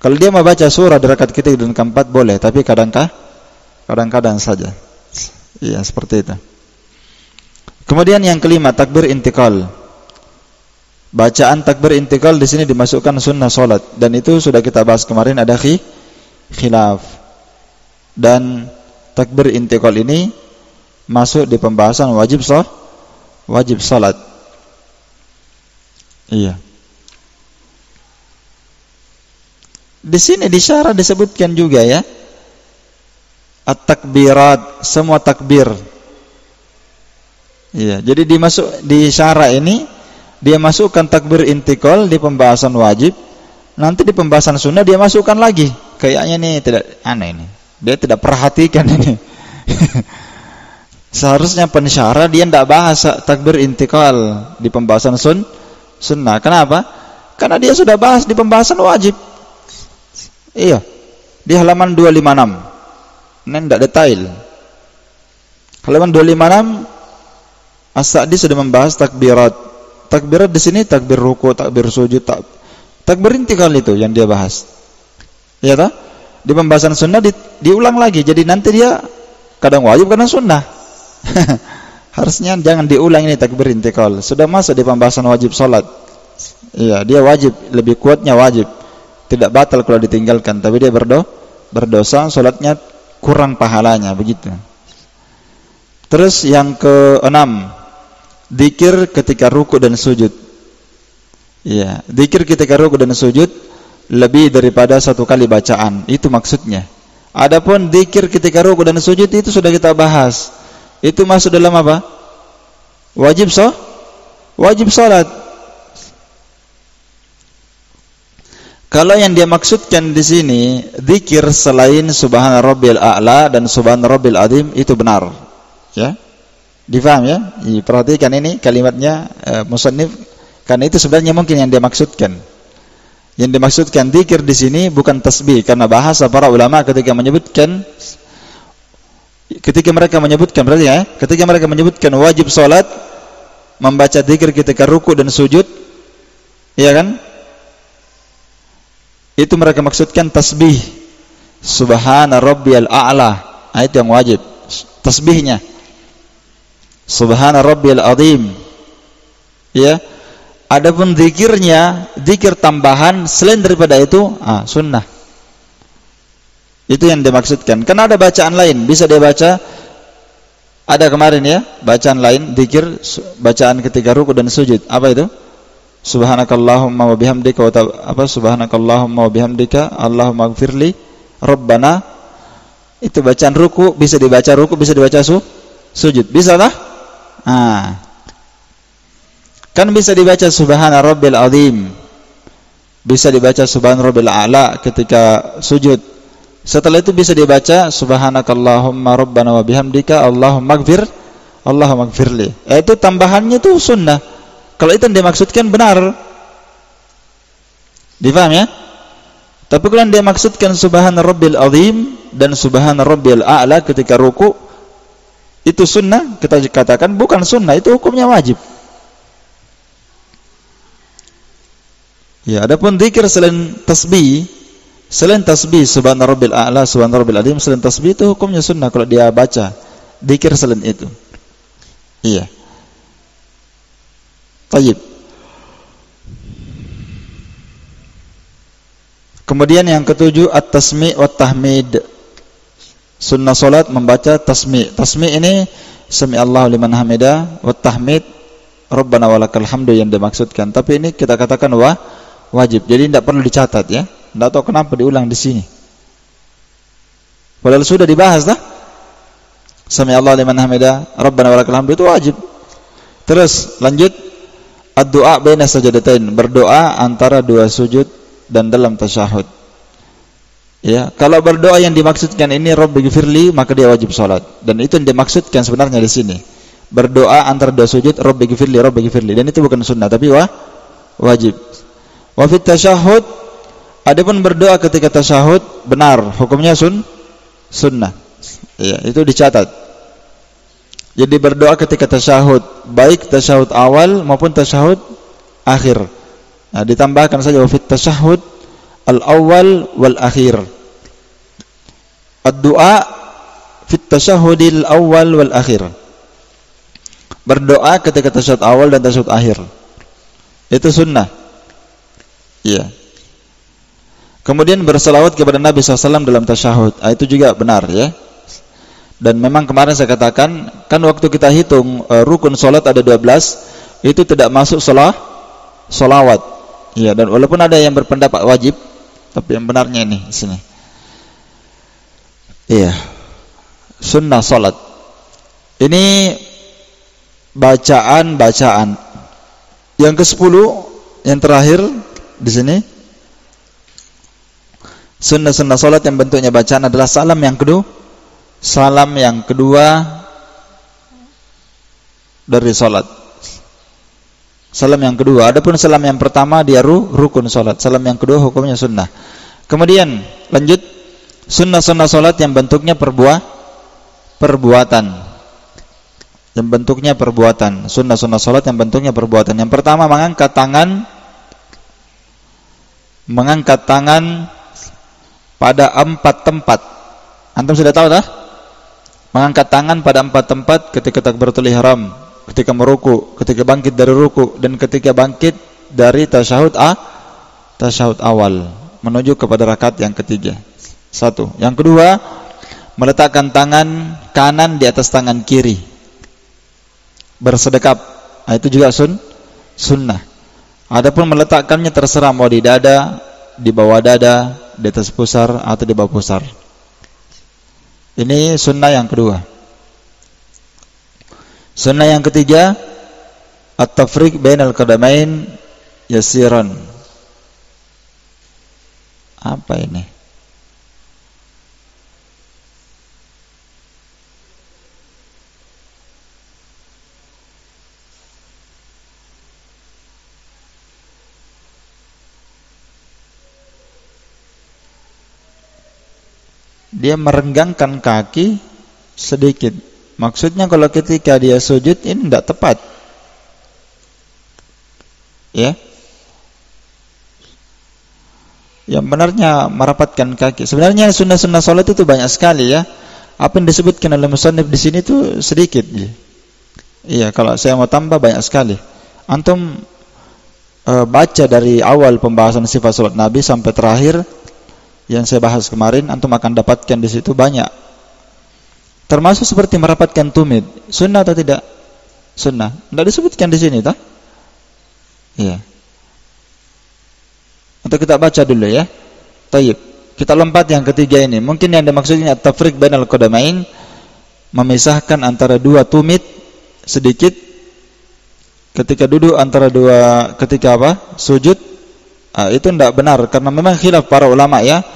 Kalau dia membaca surah di rakaat ketiga dan keempat boleh, tapi kadang-kadang saja. Iya, seperti itu. Kemudian yang kelima, takbir intikal. Bacaan takbir intikal di sini dimasukkan sunnah salat, dan itu sudah kita bahas kemarin, ada khilaf. Dan takbir intikal ini masuk di pembahasan wajib salat. Iya. Di sini di syarah disebutkan juga ya, at-takbirat, semua takbir. Iya, jadi di syarah ini dia masukkan takbir intikal di pembahasan wajib, nanti di pembahasan sunnah dia masukkan lagi. Kayaknya nih tidak aneh ini. Dia tidak perhatikan ini. Seharusnya pensyarah dia tidak bahas takbir intikal di pembahasan sunnah. Kenapa? Karena dia sudah bahas di pembahasan wajib. Iya, di halaman 256. Ini tidak detail. Halaman 256 As-Sa'di sudah membahas takbirat. Takbirat di sini takbir ruku, takbir sujud, takbir intikal itu yang dia bahas. Ya toh? Di pembahasan sunnah diulang lagi. Jadi nanti dia kadang wajib, kadang sunnah. Harusnya jangan diulang ini takbir intikal. Sudah masuk di pembahasan wajib salat. Iya, dia wajib, lebih kuatnya wajib. Tidak batal kalau ditinggalkan, tapi dia berdosa, salatnya kurang pahalanya, begitu. Terus yang ke-6, dzikir ketika ruku dan sujud. Iya, dzikir ketika ruku dan sujud lebih daripada 1 kali bacaan, itu maksudnya. Adapun dzikir ketika ruku dan sujud itu sudah kita bahas. Itu masuk dalam apa? Wajib salat. Kalau yang dia maksudkan di sini dzikir selain subhana rabbiyal a'la dan subhana rabbil azim, itu benar. Ya. Difaham ya? Perhatikan ini kalimatnya musannif, karena itu sebenarnya mungkin yang dia maksudkan. Yang dimaksudkan dzikir di sini bukan tasbih, karena bahasa para ulama ketika mereka menyebutkan berarti ya, ketika mereka menyebutkan wajib salat membaca dzikir ketika ruku dan sujud, iya kan? Itu mereka maksudkan tasbih. Subhana rabbiyal a'la. Itu yang wajib. Tasbihnya. Subhana rabbiyal azim. Ya. Adapun zikirnya, zikir tambahan selain daripada itu, sunnah. Itu yang dimaksudkan. Karena ada bacaan lain, bisa dia baca. Ada kemarin ya, bacaan lain zikir, bacaan ketika ruku dan sujud. Apa itu? Subhanakallahumma wa bihamdika subhanakallahumma wa bihamdika Allahumma ighfirli Rabbana. Itu bacaan ruku, bisa dibaca ruku, bisa dibaca sujud. Bisa tak? Kan bisa dibaca subhana rabbil azim, bisa dibaca subhana rabbil a'la ketika sujud. Setelah itu bisa dibaca subhanakallahumma rabbana wa bihamdika Allahumma ighfirli. Itu tambahannya itu sunnah. Kalau itu yang dimaksudkan benar, difaham ya? Tapi kalau yang dimaksudkan subhana rabbil azim dan subhana rabbil a'la ketika ruku, itu sunnah, kita katakan bukan sunnah, itu hukumnya wajib. Ya, adapun zikir selain tasbih subhana rabbil a'la, subhana rabbil azim, selain tasbih itu hukumnya sunnah kalau dia baca zikir selain itu. Iya. Tayyib. Kemudian yang ke-7, at-tasmi' wa tahmid. Sunnah salat membaca tasmi'. Tasmi' ini sami Allahu liman hamidah, wa tahmid Rabbana walakal hamdu yang dimaksudkan. Tapi ini kita katakan wajib. Jadi tidak perlu dicatat ya. Tidak tahu kenapa diulang di sini. Padahal sudah dibahas dah. Sami Allahu liman hamidah, Rabbana walakal hamdu itu wajib. Terus lanjut. Ad-du'a baina sajadatain, berdoa antara 2 sujud dan dalam tasyahud. Ya, kalau berdoa yang dimaksudkan ini Rabbighfirli, maka dia wajib salat. Dan itu yang dimaksudkan sebenarnya di sini. Berdoa antara 2 sujud Rabbighfirli, dan itu bukan sunnah tapi wajib. Wa fit tasyahud, adapun berdoa ketika tasyahud benar, hukumnya sunnah. Ya, itu dicatat. Jadi berdoa ketika tasyahud, baik tasyahud awal maupun tasyahud akhir. Nah, ditambahkan saja fit tasyahud al-awwal wal akhir. Ad-du'a fit tasyahudil awwal wal akhir. Berdoa ketika tasyahud awal dan tasyahud akhir. Itu sunnah. Iya. Kemudian berselawat kepada Nabi SAW dalam tasyahud. Itu juga benar ya. Dan memang kemarin saya katakan, kan waktu kita hitung rukun salat ada 12, itu tidak masuk salawat. Iya, dan walaupun ada yang berpendapat wajib, tapi yang benarnya ini di sini. Iya. Sunnah salat. Ini bacaan-bacaan. Yang ke-10, yang terakhir di sini. Sunnah-sunnah salat yang bentuknya bacaan adalah salam yang kedua. Salam yang kedua dari salat. Salam yang kedua. Adapun salam yang pertama dia rukun salat. Salam yang kedua hukumnya sunnah. Kemudian lanjut sunnah-sunnah salat yang bentuknya perbuatan. Yang bentuknya perbuatan. Sunnah-sunnah salat yang bentuknya perbuatan. Yang pertama mengangkat tangan pada 4 tempat. Antum sudah tahu dah? Mengangkat tangan pada 4 tempat ketika takbiratul ihram, ketika meruku, ketika bangkit dari ruku, dan ketika bangkit dari tasyahud awal menuju kepada rakaat yang ketiga. 1. Yang kedua, meletakkan tangan kanan di atas tangan kiri, bersedekap. Itu juga sunnah. Adapun meletakkannya terserah, mau di dada, di bawah dada, di atas pusar atau di bawah pusar. Ini sunnah yang kedua. Sunnah yang ketiga, at-tafriq bainal qadamain yasiran. Apa ini? Dia merenggangkan kaki sedikit. Maksudnya kalau ketika dia sujud ini tidak tepat. Ya. Yang benarnya merapatkan kaki. Sebenarnya sunnah-sunnah salat itu banyak sekali ya. Apa yang disebutkan oleh musannif di sini itu sedikit. Iya, kalau saya mau tambah banyak sekali. Antum baca dari awal pembahasan sifat salat Nabi sampai terakhir yang saya bahas kemarin, antum akan dapatkan di situ banyak. Termasuk seperti merapatkan tumit. Sunnah atau tidak? Sunnah. Tidak disebutkan di sini, tak? Iya. Untuk kita baca dulu ya. Tayyib. Kita lompat yang ketiga ini. Mungkin yang dimaksudnya at-tafriq bainal qadamain, memisahkan antara dua tumit sedikit ketika duduk antara dua, ketika apa? Sujud. Itu tidak benar karena memang khilaf para ulama ya.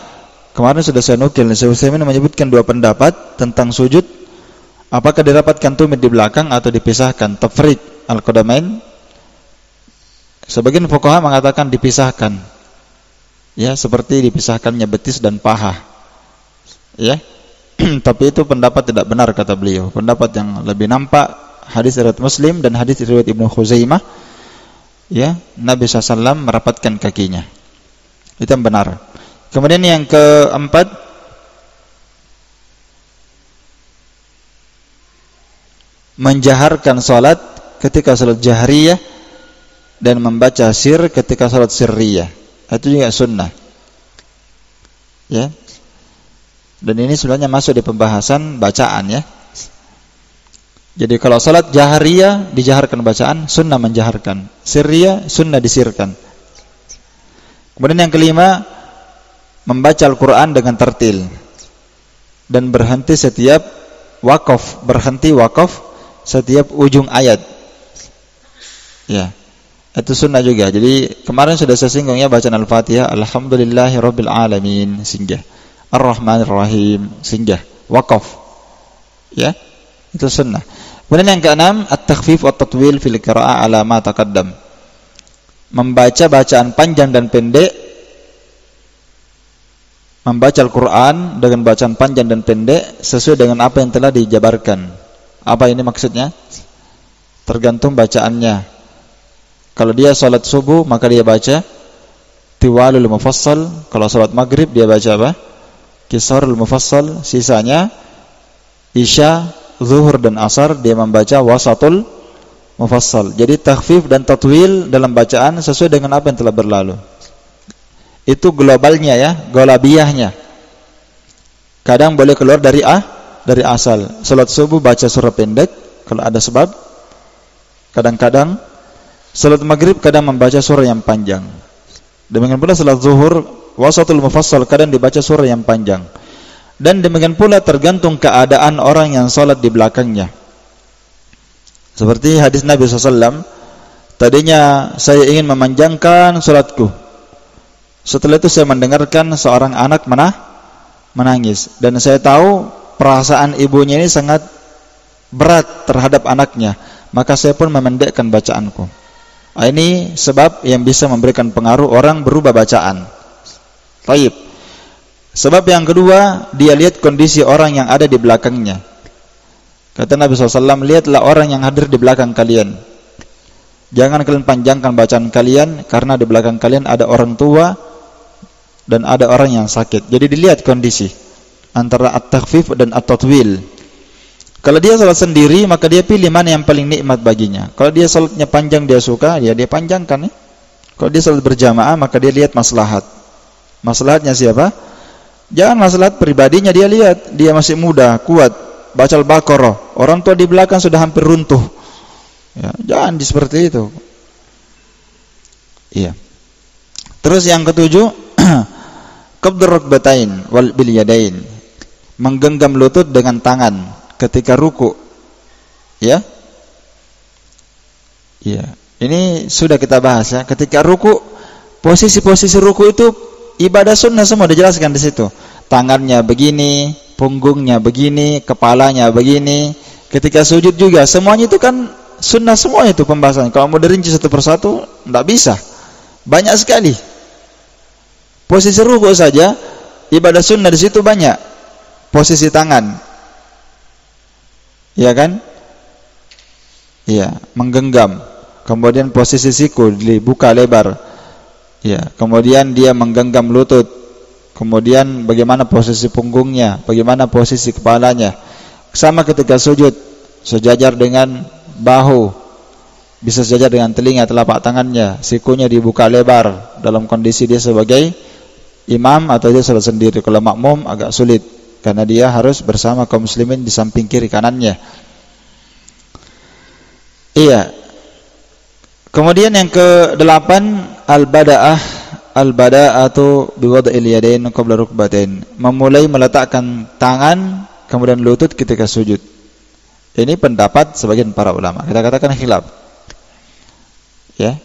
Kemarin sudah saya nukil, saya menyebutkan dua pendapat tentang sujud. Apakah dirapatkan tumit di belakang atau dipisahkan? Tafriq al-qadamain. Sebagian fuqaha mengatakan dipisahkan. Ya, seperti dipisahkannya betis dan paha. Ya. Tapi itu pendapat tidak benar kata beliau. Pendapat yang lebih nampak hadis riwayat Muslim dan hadis riwayat Ibnu Khuzaimah. Ya, Nabi SAW merapatkan kakinya. Itu yang benar. Kemudian yang keempat, menjaharkan salat ketika salat jahriyah dan membaca sir ketika salat sirriyah. Itu juga sunnah. Ya. Dan ini sebenarnya masuk di pembahasan bacaan ya. Jadi kalau salat jahriyah dijaharkan bacaan, sunnah menjaharkan. Sirriyah sunnah disirkan. Kemudian yang kelima, membaca Al-Quran dengan tertil dan berhenti setiap wakaf, setiap ujung ayat. Ya, itu sunnah juga. Jadi kemarin sudah saya singgung ya, bacaan Al-Fatihah, Alhamdulillahirabbil alamin, singgah, Ar-Rahmanir-Rahim, singgah, wakaf. Ya, itu sunnah. Kemudian yang keenam, at-takhfif wa at-tatwil fil qira'ah ala ma taqaddam. Membaca bacaan panjang dan pendek membaca Al-Quran dengan bacaan panjang dan pendek sesuai dengan apa yang telah dijabarkan. Apa ini maksudnya? Tergantung bacaannya. Kalau dia salat subuh maka dia baca tiwalul mufassal. Kalau salat maghrib dia baca apa? Qisarul mufassal. Sisanya isya, zuhur dan asar dia membaca wasatul mufassal. Jadi takhfif dan tatwil dalam bacaan sesuai dengan apa yang telah berlalu. Itu globalnya ya, golabiahnya. Kadang boleh keluar dari asal. Salat subuh baca surah pendek kalau ada sebab. Kadang-kadang salat maghrib kadang membaca surah yang panjang. Demikian pula salat zuhur wasatul mufassal kadang dibaca surah yang panjang. Dan demikian pula tergantung keadaan orang yang salat di belakangnya. Seperti hadis Nabi SAW, tadinya saya ingin memanjangkan salatku. Setelah itu saya mendengarkan seorang anak menangis. Dan saya tahu perasaan ibunya ini sangat berat terhadap anaknya. Maka saya pun memendekkan bacaanku. Ini sebab yang bisa memberikan pengaruh orang berubah bacaan. Baik. Sebab yang kedua, dia lihat kondisi orang yang ada di belakangnya. Kata Nabi SAW, lihatlah orang yang hadir di belakang kalian. Jangan kalian panjangkan bacaan kalian, karena di belakang kalian ada orang tua dan ada orang yang sakit. Jadi dilihat kondisi antara at-takhfif dan at-tatwil. Kalau dia salat sendiri, maka dia pilih mana yang paling nikmat baginya. Kalau dia salatnya panjang dia suka, ya dia panjangkan. Kalau dia salat berjamaah, maka dia lihat maslahat. Maslahatnya siapa? Jangan maslahat pribadinya dia lihat. Dia masih muda, kuat, baca Al-Baqarah. Orang tua di belakang sudah hampir runtuh. Ya, jangan seperti itu. Iya. Terus yang ketujuh, qabdur rukbatain wal bil yadain. Menggenggam lutut dengan tangan ketika ruku. Ya. Iya. Ini sudah kita bahas ya. Ketika ruku, posisi-posisi ruku itu ibadah sunnah semua dijelaskan di situ. Tangannya begini, punggungnya begini, kepalanya begini. Ketika sujud juga, semuanya itu kan sunnah semua itu pembahasan. Kalau mau dirinci satu persatu, tidak bisa. Banyak sekali. Posisi ruku saja, ibadah sunnah di situ banyak. Posisi tangan, ya kan? Iya, menggenggam. Kemudian posisi siku dibuka lebar. Ya, kemudian dia menggenggam lutut. Kemudian bagaimana posisi punggungnya, bagaimana posisi kepalanya. Sama ketika sujud, sejajar dengan bahu, bisa sejajar dengan telinga, telapak tangannya, sikunya dibuka lebar dalam kondisi dia sebagai imam atau dia salat sendiri. Kalau makmum agak sulit karena dia harus bersama kaum muslimin di samping kiri kanannya. Iya. Kemudian yang ke-8, al-bada'atu biwad'il yadain qabla rukbatain. Memulai meletakkan tangan kemudian lutut ketika sujud. Ini pendapat sebagian para ulama. Kita katakan khilaf. Ya.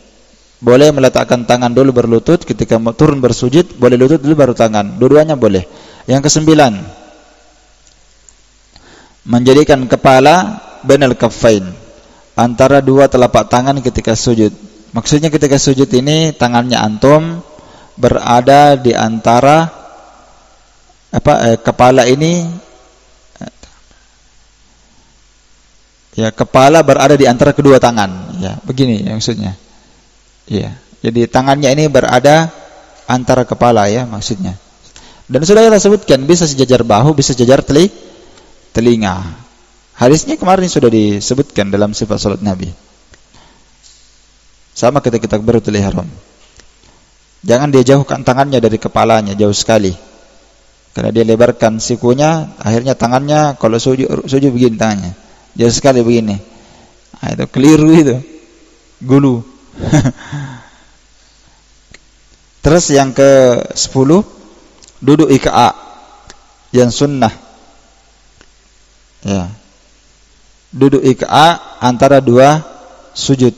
Boleh meletakkan tangan dulu berlutut ketika turun bersujud, boleh lutut dulu baru tangan. Dua-duanya boleh. Yang ke-9, menjadikan kepala bainal kaffain, antara dua telapak tangan ketika sujud. Maksudnya ketika sujud ini tangannya antum berada di antara kepala ini, ya, kepala berada di antara kedua tangan. Ya, begini maksudnya. Ya, jadi tangannya ini berada antara kepala ya maksudnya. Dan sudah kita sebutkan bisa sejajar bahu, bisa sejajar telinga. Hadisnya kemarin sudah disebutkan dalam sifat salat Nabi. Sama ketika takbiratul ihram. Jangan dia jauhkan tangannya dari kepalanya, jauh sekali. Karena dia lebarkan sikunya, akhirnya tangannya kalau sujud begini tangannya. Jauh sekali begini. Nah, itu keliru itu. Gulu. Terus yang ke-10, duduk ika' yang sunnah. Ya. Duduk ika' antara dua sujud.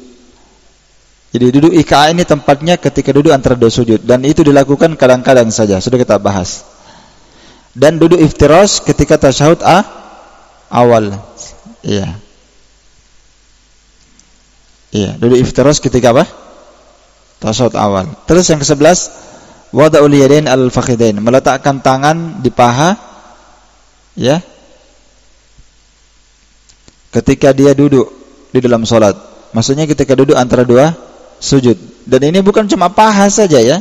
Jadi duduk ika' ini tempatnya ketika duduk antara dua sujud, dan itu dilakukan kadang-kadang saja, sudah kita bahas. Dan duduk iftirash ketika tasyahud awal. Iya. Iya, duduk iftirash ketika apa? Tasyahud awal. Terus yang ke-11, Wada'ul yadain al-fakhidain, meletakkan tangan di paha, ya, ketika dia duduk di dalam salat. Maksudnya ketika duduk antara dua sujud. Dan ini bukan cuma paha saja ya.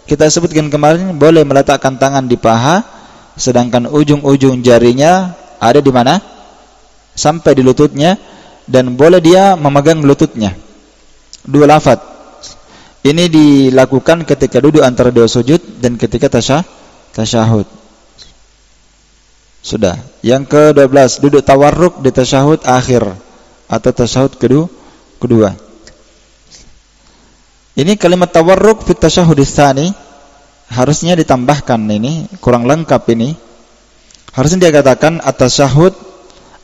Kita sebutkan kemarin boleh meletakkan tangan di paha, sedangkan ujung-ujung jarinya ada di mana? Sampai di lututnya, dan boleh dia memegang lututnya. Dua lafaz. Ini dilakukan ketika duduk antara dua sujud dan ketika tasyahud. Sudah. Yang ke-12, duduk tawarruk di tasyahud akhir atau tasyahud kedua. Ini kalimat tawarruk fi tasyahudits tsani harusnya ditambahkan, ini kurang lengkap ini. Harusnya dia katakan at-tasyahud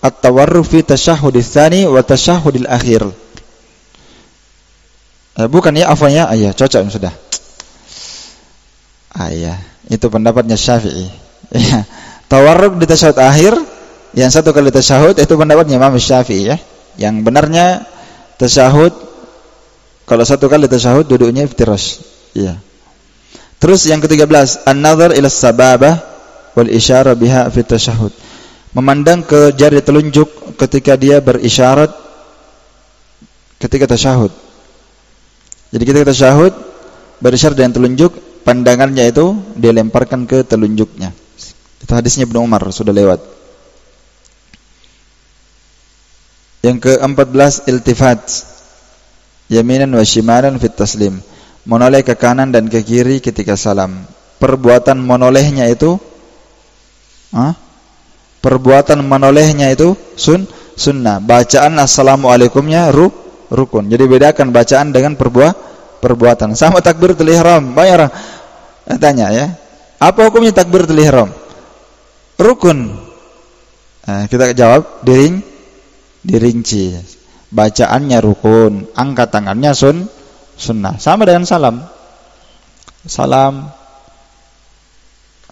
at-tawarruk fi tasyahudits tsani wa tasyahudil akhir. Bukan ya, afanya ayah, cocok sudah. Ayah, itu pendapatnya Syafi'i. Ya. Tawarruk di tasyahud akhir, yang satu kali tasyahud, itu pendapatnya Imam Syafi'i ya. Yang benarnya tasyahud kalau satu kali tasyahud duduknya iftirash. Iya. Terus yang ke-13, an-nazar ila sababah wal isyarah biha fi tasyahud. Memandang ke jari telunjuk ketika dia berisyarat ketika tasyahud. Jadi ketika tasyahud berisyarat dengan telunjuk, pandangannya itu dia lemparkan ke telunjuknya. Itu hadisnya Ibnu Umar, sudah lewat. Yang ke-14, iltifat yaminan wa shimalan fit taslim, menoleh ke kanan dan ke kiri ketika salam. Perbuatan menolehnya itu sunnah. Bacaan assalamualaikumnya rukun. Jadi bedakan bacaan dengan perbuatan. Sama takbiratul ihram. Banyak tanya ya, apa hukumnya takbiratul ihram? Rukun. Kita jawab dirinci. Bacaannya rukun, angkat tangannya sunnah. Sama dengan salam.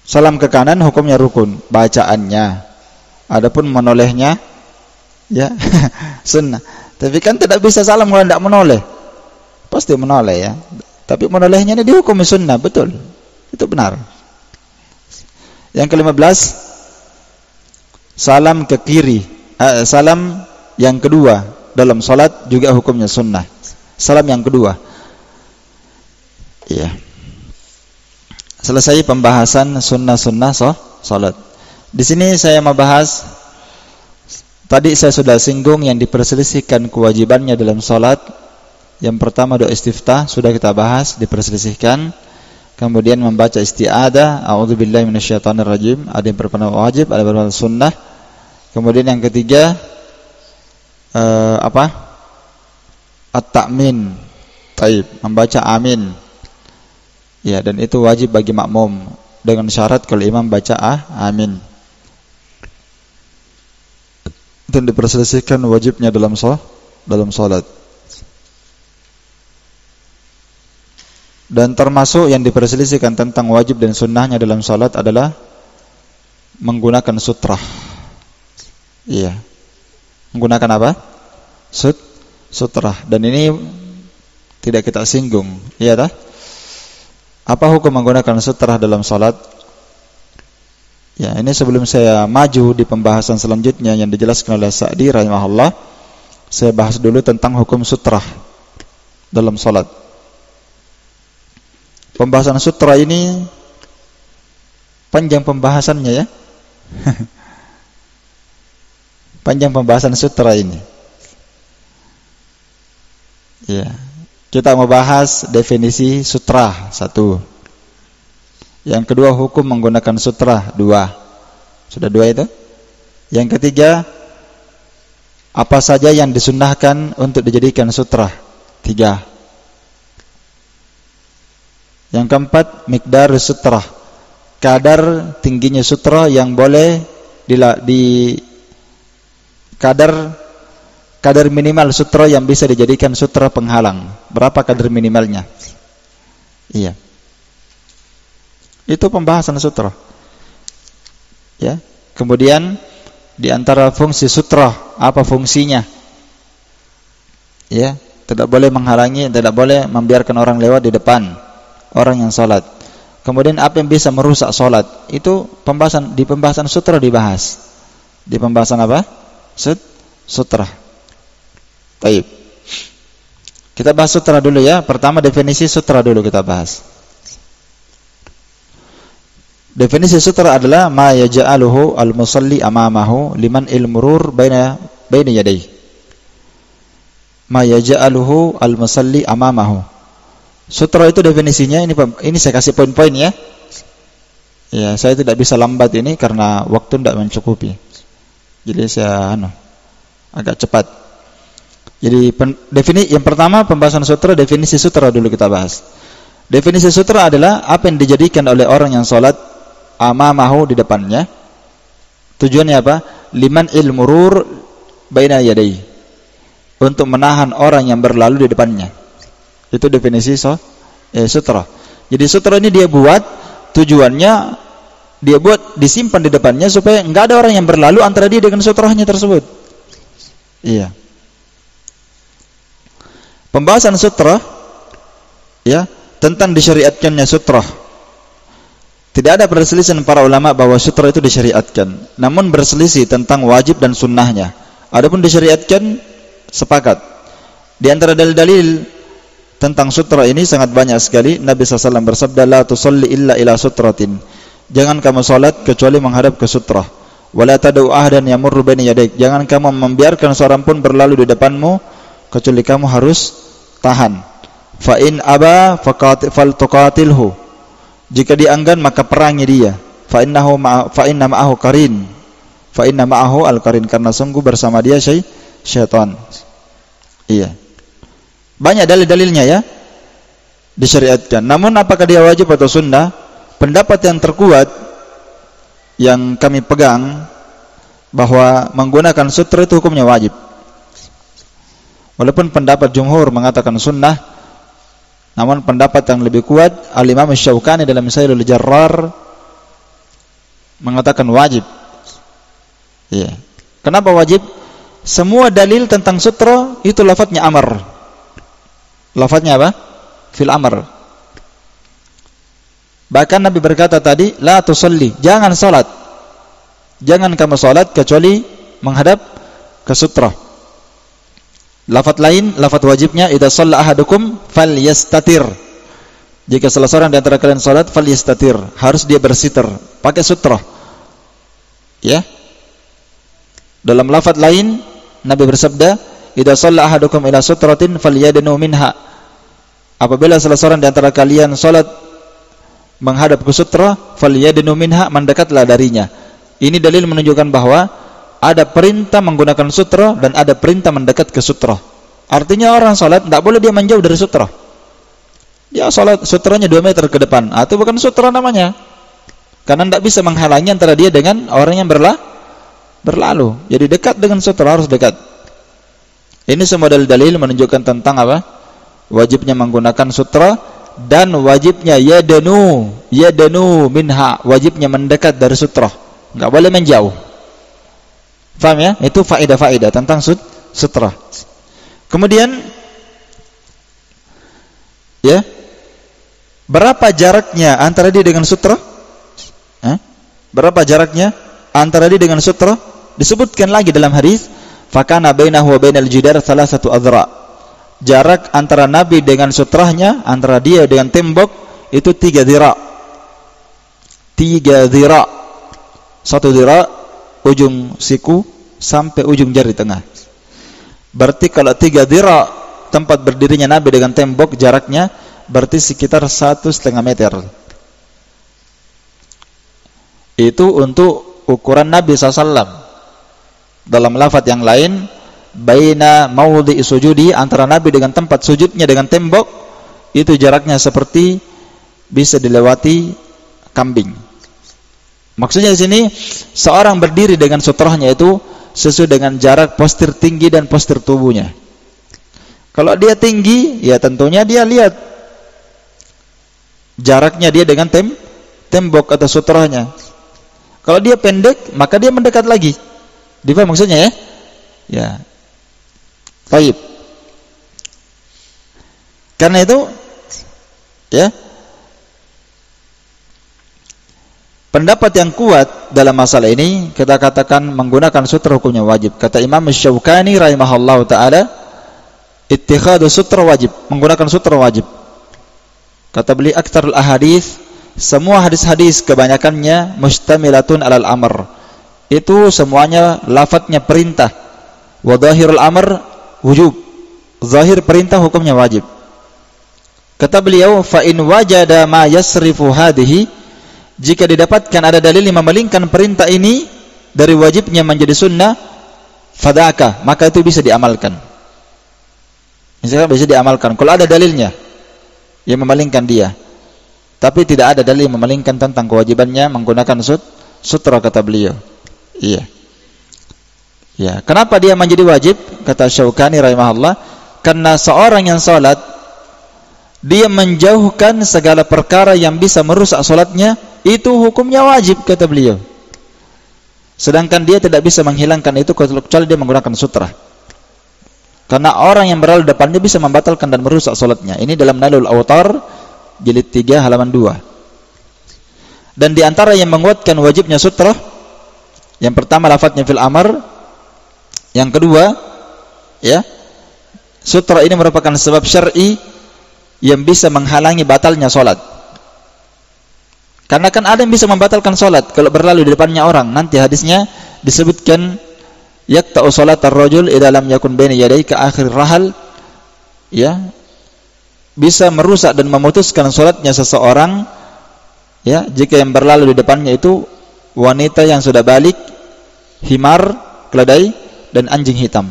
Salam ke kanan hukumnya rukun, bacaannya. Adapun menolehnya ya sunnah. Tapi kan tidak bisa salam kalau tidak menoleh. Pasti menoleh ya. Tapi menolehnya ini dihukum sunnah, betul. Itu benar. Yang ke-15, salam ke kiri. Salam yang kedua dalam salat juga hukumnya sunnah. Salam yang kedua. Iya. Selesai pembahasan sunnah-sunnah salat. Di sini saya membahas, tadi saya sudah singgung yang diperselisihkan kewajibannya dalam salat. Yang pertama doa istiftah sudah kita bahas, diperselisihkan. Kemudian membaca isti'adzah, a'udzubillahi minasyaitonirrajim, ada yang berpendapat wajib, ada yang berpendapat sunnah. Kemudian yang ketiga at-ta'min, taib, membaca amin. Ya, dan itu wajib bagi makmum dengan syarat kalau imam baca amin. Dan diperselisihkan wajibnya dalam salat. Dan termasuk yang diperselisihkan tentang wajib dan sunnahnya dalam salat adalah menggunakan sutrah. Iya. Menggunakan apa? Sutrah. Dan ini tidak kita singgung, iya tak? Apa hukum menggunakan sutrah dalam salat? Ya, ini sebelum saya maju di pembahasan selanjutnya yang dijelaskan oleh Sa'di rahimahullah, saya bahas dulu tentang hukum sutrah dalam salat. Pembahasan sutrah ini panjang pembahasannya ya. Panjang pembahasan sutra ini. Ya, kita mau bahas definisi sutra 1. Yang kedua hukum menggunakan sutra 2. Sudah 2 itu. Yang ketiga apa saja yang disunnahkan untuk dijadikan sutra 3. Yang keempat miqdar sutra, kadar tingginya sutra yang boleh kadar minimal sutra yang bisa dijadikan sutra penghalang. Berapa kadar minimalnya? Iya. Itu pembahasan sutra. Ya. Kemudian di antara fungsi sutra, apa fungsinya? Ya, tidak boleh menghalangi, tidak boleh membiarkan orang lewat di depan orang yang salat. kemudian apa yang bisa merusak sholat, itu di pembahasan sutra dibahas. Di pembahasan apa? Sutra. Baik. Kita bahas sutra dulu ya. Pertama definisi sutra dulu kita bahas. Definisi sutra adalah ma yaj'aluhu al-musalli amamahu liman il-murur baina yadayhi. Ma yaj'aluhu al-musalli amamahu. Sutra itu definisinya ini saya kasih poin-poin ya. Ya, saya tidak bisa lambat ini karena waktu tidak mencukupi. Jadi saya agak cepat. Jadi yang pertama pembahasan sutra, definisi sutra dulu kita bahas. Definisi sutra adalah apa yang dijadikan oleh orang yang sholat amamahu di depannya. Tujuannya apa? Liman il-murur baina yadayhi. Untuk menahan orang yang berlalu di depannya. Itu definisi sutra. Jadi sutra ini dia buat, tujuannya dia buat disimpan di depannya supaya enggak ada orang yang berlalu antara dia dengan sutranya tersebut. Iya. Pembahasan sutra ya, tentang disyariatkannya sutra. Tidak ada perselisihan para ulama bahwa sutra itu disyariatkan, namun berselisih tentang wajib dan sunnahnya. Adapun disyariatkan, sepakat. Di antara dalil-dalil tentang sutra ini sangat banyak sekali. Nabi SAW bersabda, la tusalli illa ila sutratin. Jangan kamu salat kecuali menghadap ke sutra. Wala tad'u ahdan yamurru baina yadayk. Jangan kamu membiarkan seorang pun berlalu di depanmu kecuali kamu harus tahan. Fa in aba faltuqatilhu. Jika dia enggan maka perangi dia. Fa inna ma'ahu qarin. Fa inna ma'ahu al-qarin, karena sungguh bersama dia syaitan. Iya. Banyak dalil-dalilnya ya disyariatkan. Namun apakah dia wajib atau sunnah? Pendapat yang terkuat yang kami pegang bahwa menggunakan sutra itu hukumnya wajib. Walaupun pendapat jumhur mengatakan sunnah, namun pendapat yang lebih kuat Al-Imam Syaukani dalam Sailul Jarrar mengatakan wajib. Iya. Kenapa wajib? Semua dalil tentang sutra itu lafadznya amar. Lafadznya apa? Fil amr. Bahkan Nabi berkata tadi, la tusalli, jangan salat. Jangan kamu salat kecuali menghadap ke sutra. Lafadz lain, lafadz wajibnya, idza shalla ahadukum falyastatir. Jika salah seorang di antara kalian salat, falyastatir, harus dia bersitir, pakai sutra. Ya. Dalam lafadz lain Nabi bersabda, idza shalla ahadukum ila sutratin falyadnu minha. Apabila salah seorang di antara kalian salat menghadap ke sutra, falyadnu minha, mendekatlah darinya. Ini dalil menunjukkan bahwa ada perintah menggunakan sutra dan ada perintah mendekat ke sutra. Artinya orang salat tidak boleh dia menjauh dari sutra. Dia salat sutranya 2 meter ke depan, itu bukan sutra namanya. Karena tidak bisa menghalangi antara dia dengan orang yang berlalu. Jadi dekat dengan sutra, harus dekat. Ini semua dalil-dalil menunjukkan tentang apa? Wajibnya menggunakan sutra dan wajibnya yadanu minha, wajibnya mendekat dari sutra. Enggak boleh menjauh. Faham ya? Itu faedah-faedah tentang sutra. Kemudian ya, berapa jaraknya antara dia dengan sutra? Berapa jaraknya antara dia dengan sutra? Disebutkan lagi dalam hadis, fakana bainahu wa bainal jidar thalathatu adra. Jarak antara Nabi dengan sutrahnya, antara dia dengan tembok itu 3 dhira. 3 dhira. 1 dhira ujung siku sampai ujung jari tengah. Berarti kalau 3 dhira tempat berdirinya Nabi dengan tembok jaraknya, berarti sekitar 1,5 meter. Itu untuk ukuran Nabi SAW. Dalam lafaz yang lain, baina maudhi'i sujudi, antara Nabi dengan tempat sujudnya dengan tembok, itu jaraknya seperti bisa dilewati kambing. Maksudnya di sini seorang berdiri dengan sutrahnya itu sesuai dengan jarak postur tinggi dan postur tubuhnya. Kalau dia tinggi, ya tentunya dia lihat jaraknya dia dengan tembok atau sutrahnya. Kalau dia pendek, maka dia mendekat lagi. Dipaham maksudnya ya? Ya. Baik. Karena itu ya, Pendapat yang kuat dalam masalah ini kita katakan menggunakan sutra hukumnya wajib. Kata Imam Syaukani rahimahullahu taala, ittikhadu sutra wajib, menggunakan sutra wajib. Kata beliau, aktsarul ahadits, semua hadis-hadis kebanyakannya mustamilatun alal amr. Itu semuanya lafadznya perintah. Wa dhahirul amr wujub. Zahir perintah hukumnya wajib. Kata beliau, fa in wajada ma yasrifu hadhihi, jika didapatkan ada dalil yang memalingkan perintah ini dari wajibnya menjadi sunnah, fadaka, maka itu bisa diamalkan. Misalkan bisa diamalkan kalau ada dalilnya yang memalingkan dia. Tapi tidak ada dalil yang memalingkan tentang kewajibannya menggunakan sutra, kata beliau. Iya. Ya, kenapa dia menjadi wajib? Kata Syaukani rahimahullah, karena seorang yang salat dia menjauhkan segala perkara yang bisa merusak salatnya, itu hukumnya wajib, kata beliau. Sedangkan dia tidak bisa menghilangkan itu kecuali dia menggunakan sutra. Karena orang yang berlalu depannya bisa membatalkan dan merusak salatnya. Ini dalam Nailul Awtar jilid 3 halaman 2. Dan di antara yang menguatkan wajibnya sutra, yang pertama lafadznya fil amr, yang kedua ya, sutra ini merupakan sebab syar'i yang bisa menghalangi batalnya salat. Karena kan ada yang bisa membatalkan salat kalau berlalu di depannya orang. Nanti hadisnya disebutkan yaqta'u salatar rajul idza lam yakun baina yadayhi ka akhir rahal, ya, bisa merusak dan memutuskan salatnya seseorang, ya, jika yang berlalu di depannya itu wanita yang sudah balik, himar, keledai, dan anjing hitam.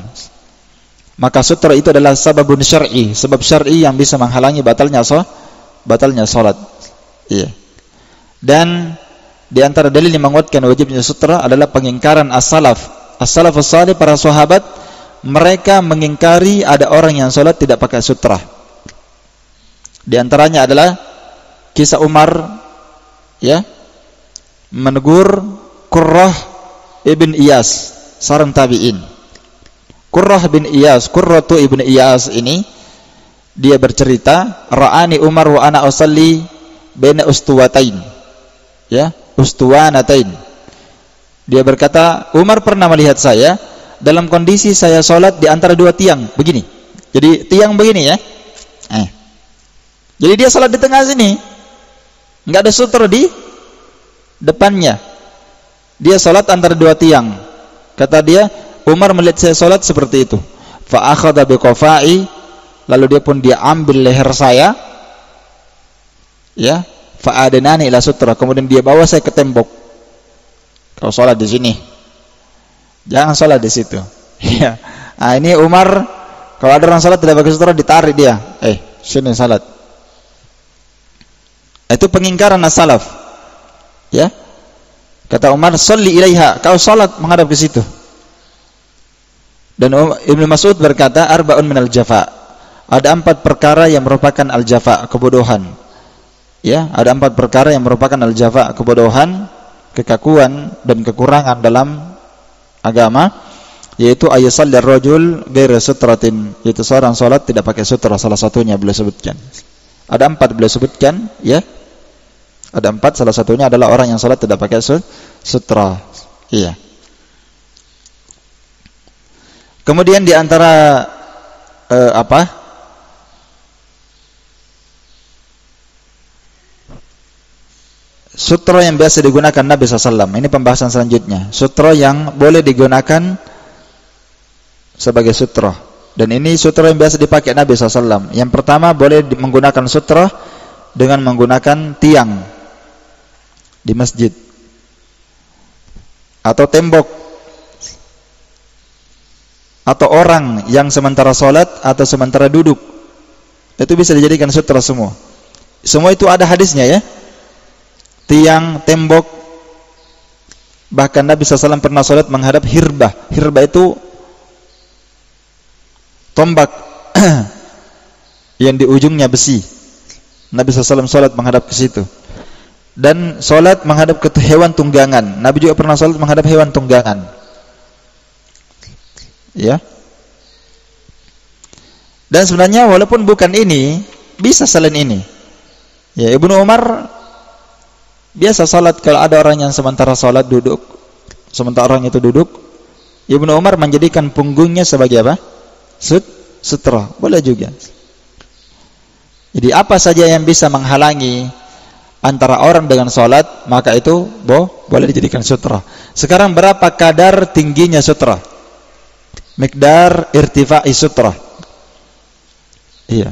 Maka sutra itu adalah sababun syar'i, sebab syar'i yang bisa menghalangi batalnya salat. Iya. Dan di antara dalil yang menguatkan wajibnya sutra adalah pengingkaran as-salaf. As-salafus salih, para sahabat, mereka mengingkari ada orang yang salat tidak pakai sutra. Di antaranya adalah kisah Umar, ya, menegur Qurrah ibn Iyas, seorang tabi'in. Qurratu ibn Iyas ini dia bercerita, ra'ani Umar wa ana usalli baina ustuwatain. Ya, ustuwanatain. Dia berkata, Umar pernah melihat saya dalam kondisi saya sholat di antara dua tiang begini. Jadi tiang begini ya. Jadi dia sholat di tengah sini, nggak ada sutra di depannya. Dia sholat antara dua tiang. Kata dia, Umar melihat saya sholat seperti itu. Fa akhadha biqafa'i, lalu dia ambil leher saya, ya. Fa'adanani ila sutra, kemudian dia bawa saya ke tembok. Kau sholat di sini, jangan sholat di situ. Ya. Nah, ini Umar, kalau ada orang sholat tidak pakai sutra, ditarik dia. Sini sholat. Itu pengingkaran as-salaf. Ya. Kata Umar, sholli ilaiha, kau sholat menghadap ke situ. Dan Ibnu Mas'ud berkata, arba'un minal jafa. Ada 4 perkara yang merupakan al-jafa, kebodohan. Ya, ada 4 perkara yang merupakan al-jafa, kebodohan, kekakuan dan kekurangan dalam agama, yaitu ayasallir rajul ghaira sutratin, yaitu seorang salat tidak pakai sutra. Salah satunya beliau sebutkan. Ada 4 beliau sebutkan, ya. Ada 4, salah satunya adalah orang yang salat tidak pakai sutra. Iya. Kemudian di antara sutra yang biasa digunakan Nabi SAW. Ini pembahasan selanjutnya. Sutra yang boleh digunakan sebagai sutra. Dan ini sutra yang biasa dipakai Nabi SAW. Yang pertama, boleh menggunakan sutra dengan menggunakan tiang di masjid atau tembok, atau orang yang sementara sholat atau sementara duduk. Itu bisa dijadikan sutra semua. Semua itu ada hadisnya, ya. Tiang, tembok. Bahkan Nabi SAW pernah sholat menghadap hirbah. Hirbah itu tombak yang di ujungnya besi. Nabi SAW sholat menghadap ke situ. Dan sholat menghadap ke hewan tunggangan. Nabi juga pernah sholat menghadap hewan tunggangan. Ya. Dan sebenarnya walaupun bukan ini, bisa selain ini. Ya, Ibnu Umar Biasa salat kalau ada orang yang sementara salat duduk, sementara orang itu duduk, Ibnu Umar menjadikan punggungnya sebagai apa? Sutra. Boleh juga. Jadi apa saja yang bisa menghalangi antara orang dengan salat, maka itu boleh dijadikan sutra. Sekarang berapa kadar tingginya sutra? Miqdar irtifa'i sutra. Iya.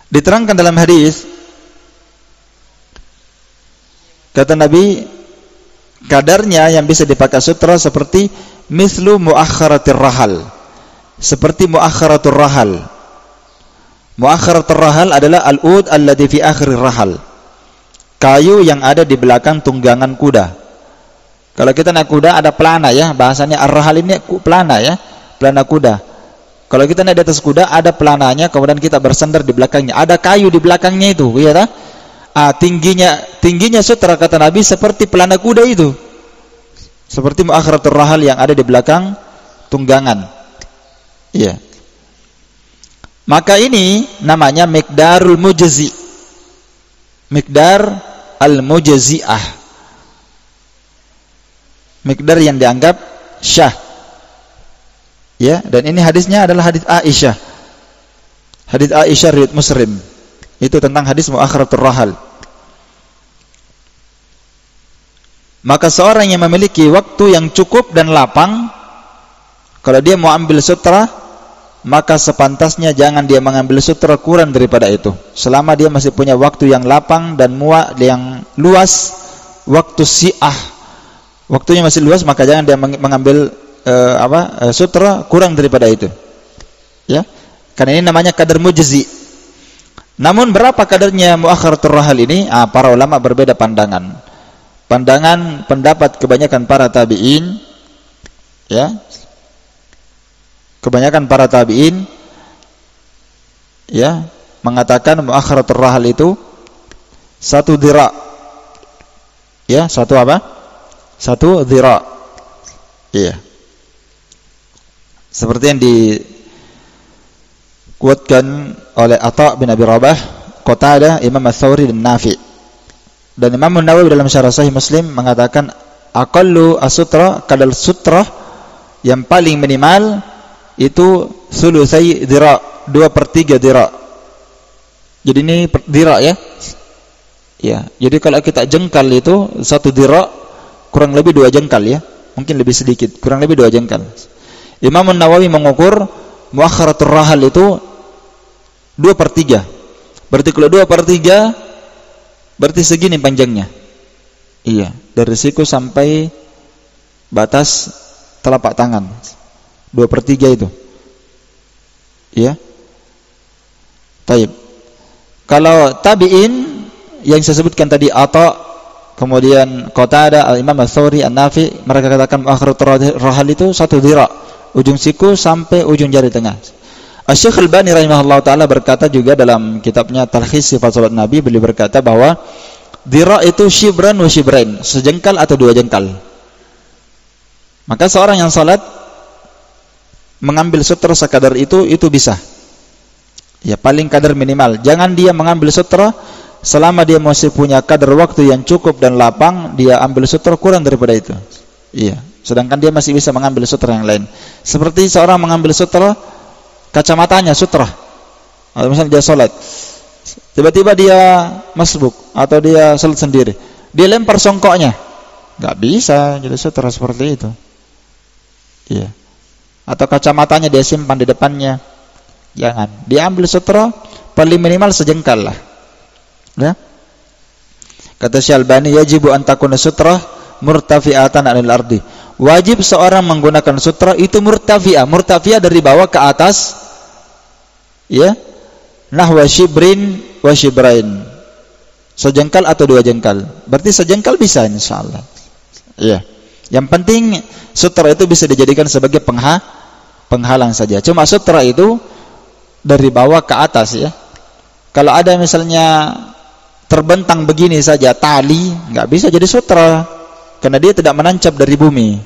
Diterangkan dalam hadis, kata Nabi, kadarnya yang bisa dipakai sutra seperti mislu muakharatir rahal, seperti muakharatur rahal. Muakharatur rahal adalah al-ud alladhi fi akhirir rahal, kayu yang ada di belakang tunggangan kuda. Kalau kita naik kuda ada pelana ya, bahasanya ar-rahal ini pelana ya, pelana kuda. Kalau kita naik di atas kuda ada pelananya, kemudian kita bersandar di belakangnya, ada kayu di belakangnya itu, ya tak? Tingginya sutra kata Nabi seperti pelana kuda itu, seperti muakharatur rahal yang ada di belakang tunggangan. Iya. Maka ini namanya miqdarul mujzi, miqdar al-mujzi'ah, miqdar yang dianggap syah. Ya, dan ini hadisnya adalah hadis Aisyah. Hadis Aisyah riwayat Muslim. Itu tentang hadis muakharatur rahal. Maka seorang yang memiliki waktu yang cukup dan lapang, kalau dia mau ambil sutra, maka sepantasnya jangan dia mengambil sutra kurang daripada itu. Selama dia masih punya waktu yang lapang dan yang luas, waktu si'ah, waktunya masih luas, maka jangan dia mengambil sutra kurang daripada itu, ya, karena ini namanya kadar mujzi. Namun berapa kadarnya muakharatur rahal ini? Para ulama berbeda pandangan. Pendapat kebanyakan para tabi'in, ya, kebanyakan para tabi'in, ya, mengatakan muakharatur rahal itu 1 dhira, ya, 1 apa? 1 dhira, iya. Seperti yang dikuatkan oleh Atha bin Abi Rabah, Qatadah, Imam Ats-Tsauri dan Nafi'. Dan Imam Nawawi dalam Syarah Sahih Muslim mengatakan aqallu as-sutra, kadar sutra yang paling minimal itu thulutsai dhira, 2/3 dhira. Jadi ini dhira ya. Ya, jadi kalau kita jengkal itu 1 dhira kurang lebih 2 jengkal ya. Mungkin lebih sedikit, kurang lebih 2 jengkal. Imam Nawawi mengukur muakharatur rahal itu 2/3. Berarti kalau 2/3 berarti segini panjangnya. Iya, dari siku sampai batas telapak tangan. 2/3 itu. Iya. Baik. Kalau tabi'in yang saya sebutkan tadi, Atha, kemudian Qatadah, Imam Ats-Tsauri, An-Nafi', mereka katakan muakharatur rahal itu 1 dhira, ujung siku sampai ujung jari tengah. Asy-Syaikh Al-Albani rahimahullah ta'ala berkata juga dalam kitabnya Talkhis Sifat Salat Nabi, beliau berkata bahwa dhira itu shibran wa shibrain, sejengkal atau 2 jengkal. Maka seorang yang salat mengambil sutra sekadar itu bisa. Ya, paling kadar minimal. Jangan dia mengambil sutra selama dia masih punya kadar waktu yang cukup dan lapang, dia ambil sutra kurang daripada itu. Iya. Sedangkan dia masih bisa mengambil sutra yang lain. Seperti seorang mengambil sutra kacamatanya sutra. Atau misalnya dia sholat, tiba-tiba dia masbuk atau dia sholat sendiri, dia lempar songkoknya, nggak bisa jadi sutra seperti itu. Iya. Atau kacamatanya dia simpan di depannya, jangan. Dia ambil sutra paling minimal sejengkal lah. Ya. Kata Syekh Albani, yajibu an takuna sutra murtafi'atan 'anil ardi. Wajib seorang menggunakan sutra itu murtafi'ah dari bawah ke atas, ya, nahwa shibrin wa shibrain, sejengkal atau 2 jengkal. Berarti sejengkal bisa insyaallah. Iya. Yang penting sutra itu bisa dijadikan sebagai penghalang saja. Cuma sutra itu dari bawah ke atas ya. Kalau ada misalnya terbentang begini saja tali, nggak bisa jadi sutra, karena dia tidak menancap dari bumi.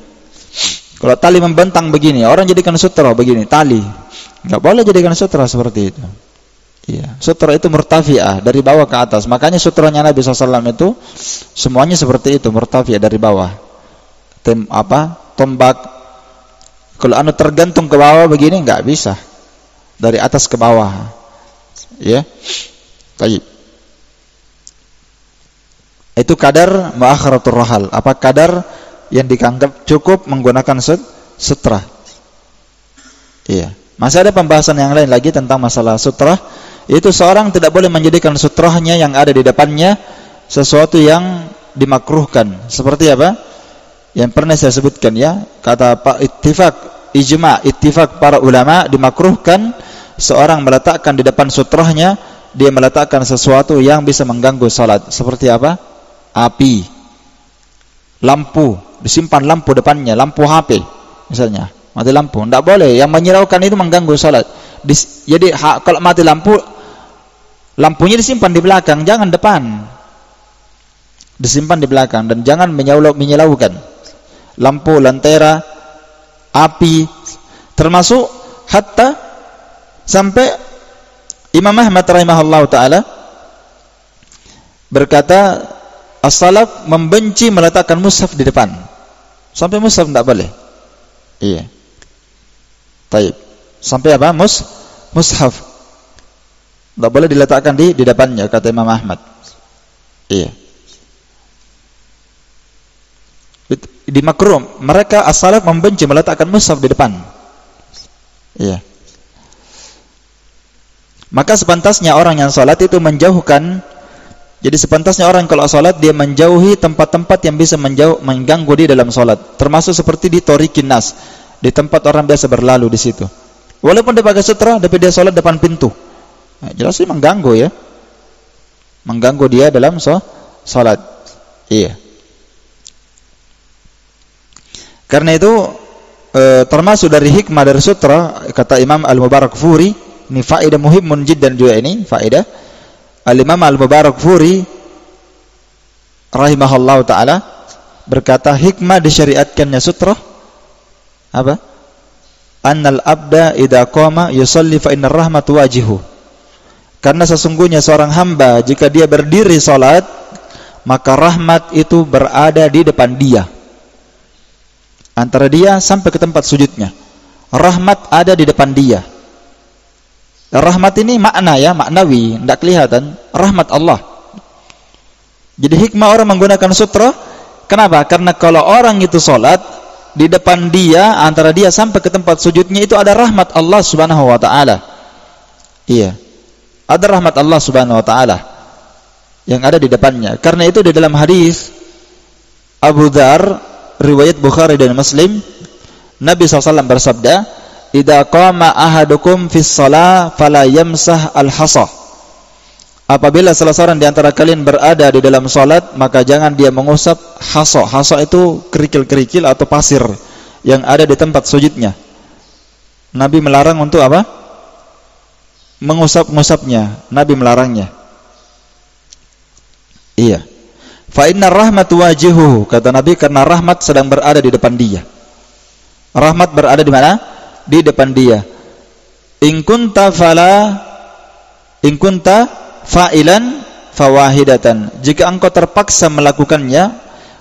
Kalau tali membentang begini, orang jadikan sutra begini, tali, nggak boleh jadikan sutra seperti itu. Iya, sutra itu murtafi'ah, dari bawah ke atas. Makanya sutranya Nabi SAW itu semuanya seperti itu, murtafi'ah, dari bawah. Tombak. Kalau anu tergantung ke bawah begini nggak bisa. Dari atas ke bawah. Ya. Baik. Itu kadar muakharatul rahal. Apa kadar yang dianggap cukup menggunakan sutra? Iya. Masih ada pembahasan yang lain lagi tentang masalah sutra. Itu seorang tidak boleh menjadikan sutrahnya yang ada di depannya sesuatu yang dimakruhkan. Seperti apa? Yang pernah saya sebutkan ya, kata Pak ittifaq para ulama, dimakruhkan seorang meletakkan di depan sutrahnya, dia meletakkan sesuatu yang bisa mengganggu salat. Seperti apa? Api, lampu, disimpan lampu depannya, lampu HP misalnya, mati lampu, tidak boleh. Yang menyiraukan itu mengganggu salat. Jadi kalau mati lampu, lampunya disimpan di belakang, jangan depan, disimpan di belakang, dan jangan menyilaukan. Lampu, lentera, api, termasuk hatta sampai Imam Ahmad rahimahullah ta'ala berkata, as-salaf membenci meletakkan mushaf di depan. Sampai mushaf tidak boleh. Iya. Taib. Sampai apa? Mushaf tidak boleh diletakkan di depannya, kata Imam Ahmad. Iya. Di makruh, mereka as-salaf membenci meletakkan mushaf di depan. Iya. Maka sepantasnya orang yang salat itu menjauhkan. Jadi sepantasnya orang kalau salat dia menjauhi tempat-tempat yang bisa mengganggu dia dalam salat. Termasuk seperti di thoriqin nas, di tempat orang biasa berlalu di situ. Walaupun dia pakai sutra, tapi dia salat depan pintu. Nah, jelas ini mengganggu ya. Mengganggu dia dalam salat. Iya. Karena itu termasuk dari hikmah dari sutra, kata Imam Al-Mubarakfuri, ini faedah muhimun jiddan juga ini, faedah. Al-Imam Al-Mubarakfuri rahimahullah ta'ala berkata, hikmah disyariatkannya sutra apa? Annal abda idha qama yusalli fa innar rahmatu wajihu. Karena sesungguhnya seorang hamba jika dia berdiri salat, maka rahmat itu berada di depan dia, antara dia sampai ke tempat sujudnya. Rahmat ada di depan dia. Rahmat ini makna ya, maknawi, tidak kelihatan. Rahmat Allah. Jadi hikmah orang menggunakan sutra. Kenapa? Karena kalau orang itu sholat, di depan dia, antara dia sampai ke tempat sujudnya itu ada rahmat Allah subhanahu wa ta'ala. Iya, ada rahmat Allah subhanahu wa ta'ala yang ada di depannya. Karena itu di dalam hadis Abu Dzar, riwayat Bukhari dan Muslim, Nabi SAW bersabda, idza qama ahadukum fis shalah fala yamsah al-hasa. Apabila salah seorang di antara kalian berada di dalam salat, maka jangan dia mengusap hasa. Hasa itu kerikil-kerikil atau pasir yang ada di tempat sujudnya. Nabi melarang untuk apa? Mengusap-ngusapnya. Nabi melarangnya. Iya. Fa inna rahmat wajihuhu, kata Nabi, karena rahmat sedang berada di depan dia. Rahmat berada di mana? Di depan dia. In kunta fa'ilan fawahidatan. Jika engkau terpaksa melakukannya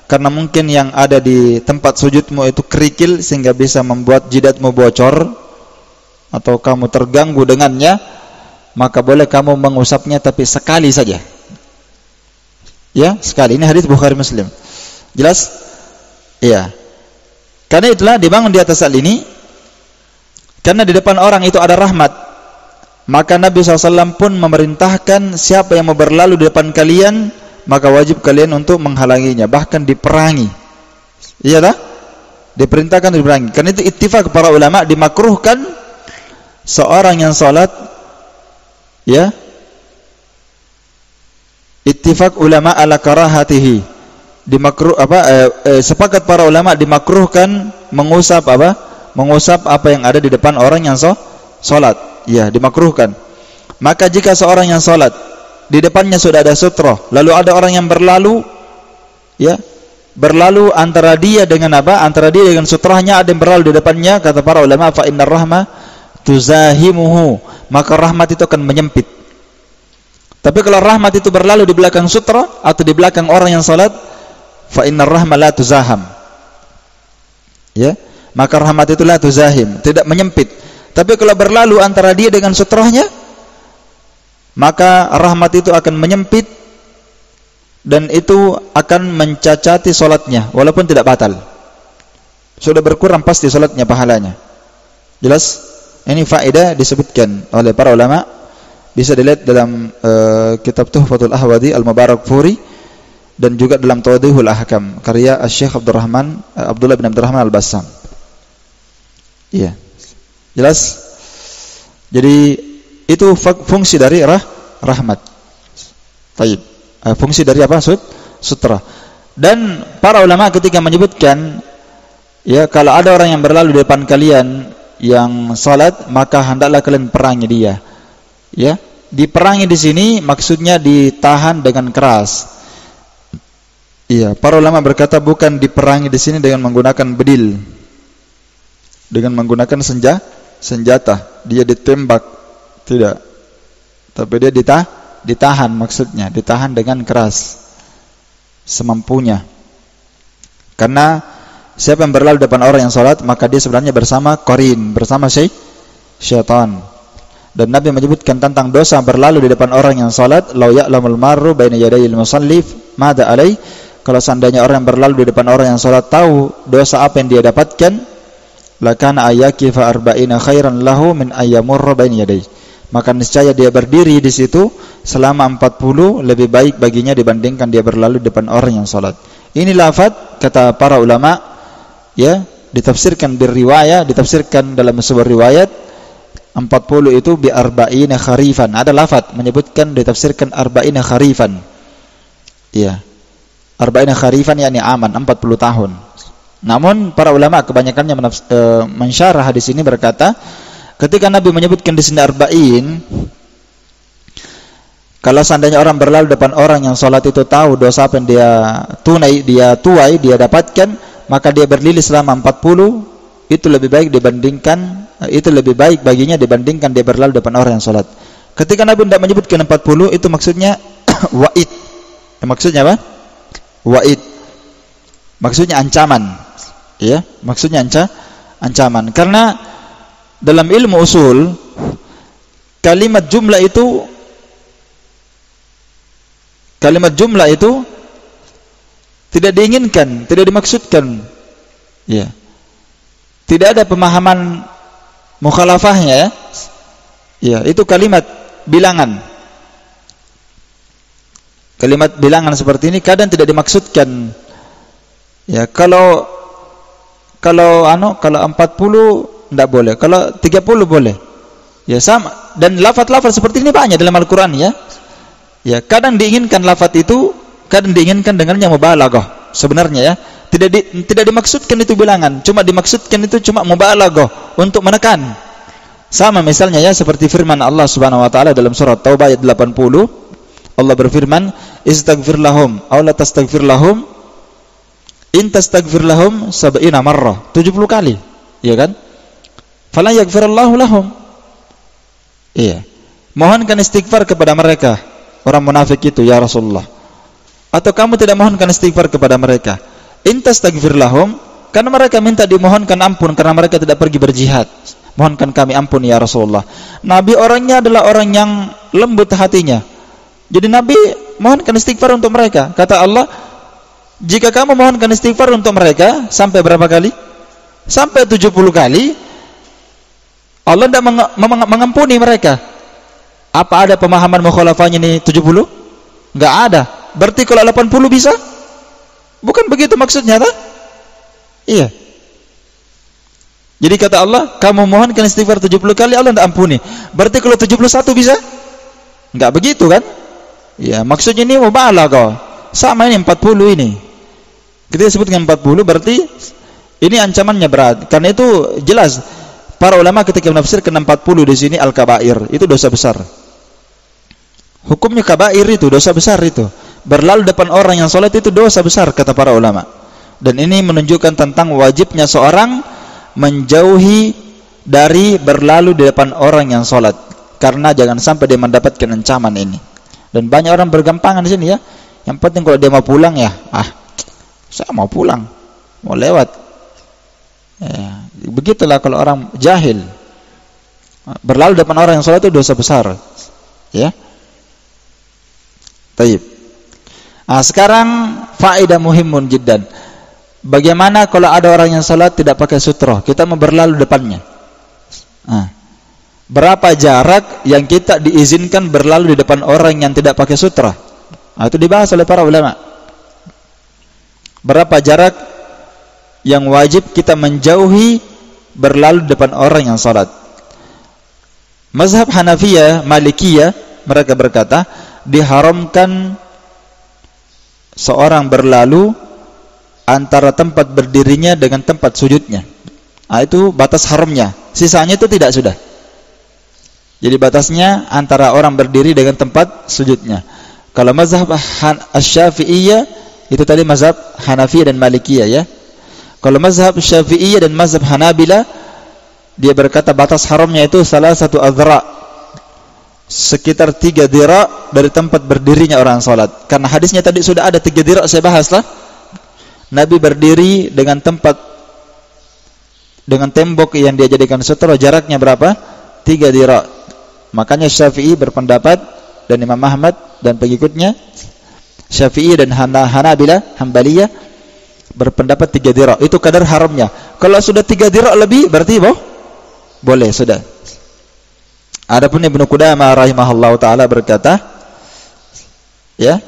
karena mungkin yang ada di tempat sujudmu itu kerikil sehingga bisa membuat jidatmu bocor atau kamu terganggu dengannya, maka boleh kamu mengusapnya, tapi sekali saja. Ya, sekali. Ini hadis Bukhari Muslim. Jelas? Iya. Karena itulah dibangun di atas hal ini. Karena di depan orang itu ada rahmat, maka Nabi SAW pun memerintahkan siapa yang mau berlalu di depan kalian, maka wajib kalian untuk menghalanginya, bahkan diperangi. Iya tak? Diperintahkan untuk diperangi. Karena itu ittifaq para ulama, dimakruhkan seorang yang salat, ya, ittifaq ulama ala karahatihi, sepakat para ulama dimakruhkan mengusap apa? Mengusap apa yang ada di depan orang yang salat. Ya, dimakruhkan. Maka jika seorang yang salat di depannya sudah ada sutra, lalu ada orang yang berlalu, ya, berlalu antara dia dengan apa? Antara dia dengan sutrahnya ada yang berlalu di depannya, kata para ulama, fa innar rahmah tuzahimuhu, maka rahmat itu akan menyempit. Tapi kalau rahmat itu berlalu di belakang sutra atau di belakang orang yang salat, fa innar rahma la tuzaham. Ya, maka rahmat itu la tuzahim, tidak menyempit. Tapi kalau berlalu antara dia dengan sutrahnya, maka rahmat itu akan menyempit dan itu akan mencacati salatnya walaupun tidak batal. Sudah berkurang pasti salatnya, pahalanya. Jelas? Ini faedah disebutkan oleh para ulama, bisa dilihat dalam kitab Tuhfatul Ahwadi Al-Mubarakfuri dan juga dalam Tawdihul Ahkam karya Syekh Abdullah bin Abdurrahman Al-Bassam. Iya. Jelas? Jadi itu fungsi dari rahmat. Baik. Fungsi dari apa? Sutra. Dan para ulama ketika menyebutkan, ya, kalau ada orang yang berlalu di depan kalian yang salat, maka hendaklah kalian perangi dia. Ya, diperangi di sini maksudnya ditahan dengan keras. Iya, para ulama berkata bukan diperangi di sini dengan menggunakan bedil, dengan menggunakan senjata, dia ditembak, tidak. Tapi dia ditahan, maksudnya ditahan dengan keras, semampunya. Karena siapa yang berlalu depan orang yang salat, maka dia sebenarnya bersama qarin, bersama syaitan. Dan Nabi menyebutkan tentang dosa berlalu di depan orang yang salat, law ya'lamul marru baina yadayil musallif madza alai. Kalau seandainya orang yang berlalu di depan orang yang salat tahu dosa apa yang dia dapatkan, lakana ayakifa arba'ina khairan lahu min ayyamurra baina yadayhi. Maka niscaya dia berdiri di situ selama 40 lebih baik baginya dibandingkan dia berlalu di depan orang yang salat. Ini lafaz kata para ulama, ya, ditafsirkan birriwayah, ditafsirkan dalam sebuah riwayat 40 itu bi arba'ina kharifan. Ada lafaz menyebutkan ditafsirkan arba'ina kharifan. Iya. Arba'ina kharifan yakni aman, 40 tahun. Namun para ulama kebanyakannya mensyarah hadis ini berkata, ketika Nabi menyebutkan di sini arba'in, kalau seandainya orang berlalu depan orang yang salat itu tahu dosa apa yang dia tuai, dia dapatkan, maka dia berlili selama 40, itu lebih baik baginya dibandingkan dia berlalu depan orang yang salat. Ketika Nabi tidak menyebutkan 40, itu maksudnya wa'id. Maksudnya apa? Wa'id. Maksudnya ancaman. Ya, maksudnya ancaman. Karena dalam ilmu usul, kalimat jumlah itu tidak diinginkan, tidak dimaksudkan. Ya. Tidak ada pemahaman mukhalafahnya, ya. Ya, itu kalimat bilangan. Kalimat bilangan seperti ini kadang tidak dimaksudkan. Ya, kalau 40 tidak boleh, kalau 30 boleh. Ya, sama. Dan lafaz-lafaz seperti ini banyak dalam Al-Qur'an, ya. Ya, kadang diinginkan lafaz itu, kadang diinginkan dengannya mubalaghah. Sebenarnya, ya, tidak dimaksudkan itu bilangan, cuma dimaksudkan itu cuma mubalaghah untuk menekan. Sama misalnya, ya, seperti firman Allah Subhanahu wa taala dalam surat Taubah ayat 80. Allah berfirman, "Istaghfir lahum aw la tastaghfir lahum in tastaghfir lahum 70 marrah." 70 kali, ya kan? Fala yaghfirullahu lahum. Iya. Mohonkan istighfar kepada mereka, orang munafik itu, ya Rasulullah. Atau kamu tidak mohonkan istighfar kepada mereka. In tastaghfir lahum, karena mereka minta dimohonkan ampun karena mereka tidak pergi berjihad. Mohonkan kami ampun ya Rasulullah. Nabi orangnya adalah orang yang lembut hatinya. Jadi Nabi mohonkan istighfar untuk mereka. Kata Allah, jika kamu mohonkan istighfar untuk mereka sampai berapa kali? Sampai 70 kali. Allah tidak mengampuni mereka. Apa ada pemahaman mukhalafahnya ini 70? Enggak ada. Berarti kalau 80 bisa? Bukan begitu maksudnya, tak? Iya. Jadi kata Allah, kamu mohonkan istighfar 70 kali, Allah tidak ampuni. Berarti kalau 71 bisa? Enggak begitu kan? Ya, maksudnya ini mubalaghah. Sama ini 40 ini. Kita sebutkan 40 berarti ini ancamannya berat. Karena itu jelas para ulama ketika menafsirkan 40 di sini al-kabair, itu dosa besar. Hukumnya kabair itu dosa besar itu. Berlalu depan orang yang salat itu dosa besar kata para ulama. Dan ini menunjukkan tentang wajibnya seorang menjauhi dari berlalu di depan orang yang salat, karena jangan sampai dia mendapatkan ancaman ini. Dan banyak orang bergampangan di sini ya. Yang penting kalau dia mau pulang ya, saya mau pulang, mau lewat. Ya, begitulah kalau orang jahil. Berlalu depan orang yang sholat itu dosa besar. Ya. Taib. Sekarang faedah muhimun jiddan. Bagaimana kalau ada orang yang sholat tidak pakai sutra, kita mau berlalu depannya? Berapa jarak yang kita diizinkan berlalu di depan orang yang tidak pakai sutra? Itu dibahas oleh para ulama. Berapa jarak yang wajib kita menjauhi berlalu di depan orang yang sholat? Mazhab Hanafiyah, Malikiyah, mereka berkata diharamkan seorang berlalu antara tempat berdirinya dengan tempat sujudnya. Itu batas haramnya. Sisanya itu tidak sudah. Jadi batasnya antara orang berdiri dengan tempat sujudnya. Kalau mazhab Asy-Syafi'iyah itu tadi mazhab Hanafiyah dan Malikiyah ya. Kalau mazhab Syafi'iyah dan mazhab Hanabila, dia berkata batas haramnya itu salah satu adra, sekitar 3 dira dari tempat berdirinya orang salat. Karena hadisnya tadi sudah ada 3 dira, saya bahaslah. Nabi berdiri dengan tembok yang dia jadikan sutra, jaraknya berapa? 3 dira. Makanya Syafi'i berpendapat, dan Imam Ahmad dan pengikutnya Syafi'i dan Hanbaliyah berpendapat 3 dira. Itu kadar haramnya. Kalau sudah 3 dira lebih berarti boleh sudah. Adapun Ibnu Qudamah rahimahullahu taala berkata, ya,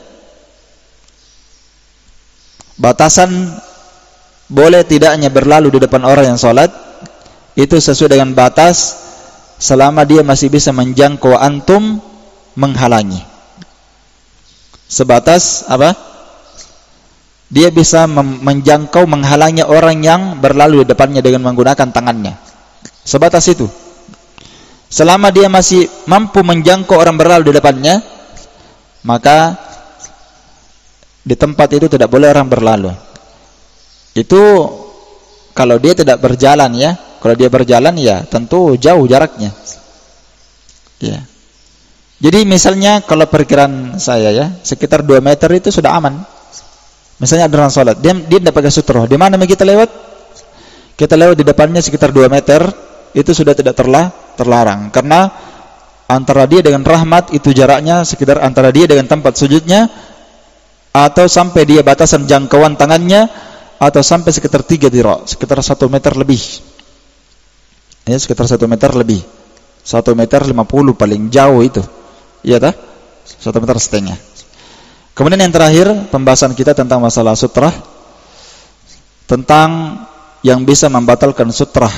batasan boleh tidaknya berlalu di depan orang yang sholat itu sesuai dengan batas selama dia masih bisa menjangkau antum menghalangi. Sebatas apa? Dia bisa menjangkau menghalangi orang yang berlalu di depannya dengan menggunakan tangannya. Sebatas itu. Selama dia masih mampu menjangkau orang berlalu di depannya, maka di tempat itu tidak boleh orang berlalu. Itu kalau dia tidak berjalan ya. Kalau dia berjalan ya tentu jauh jaraknya. Ya. Jadi misalnya kalau perkiraan saya ya, sekitar 2 meter itu sudah aman. Misalnya ada orang sholat, dia tidak pakai sutra. Di mana kita lewat? Kita lewat di depannya sekitar 2 meter, itu sudah tidak terlarang. Karena antara dia dengan rahmat itu jaraknya sekitar antara dia dengan tempat sujudnya, atau sampai dia batasan jangkauan tangannya, atau sampai sekitar 3 dira, sekitar 1 meter lebih. Ya, sekitar 1 meter lebih. 1 meter 50 paling jauh itu. Iya tak? 1 meter setengah. Kemudian yang terakhir, pembahasan kita tentang masalah sutrah, tentang yang bisa membatalkan sutrah,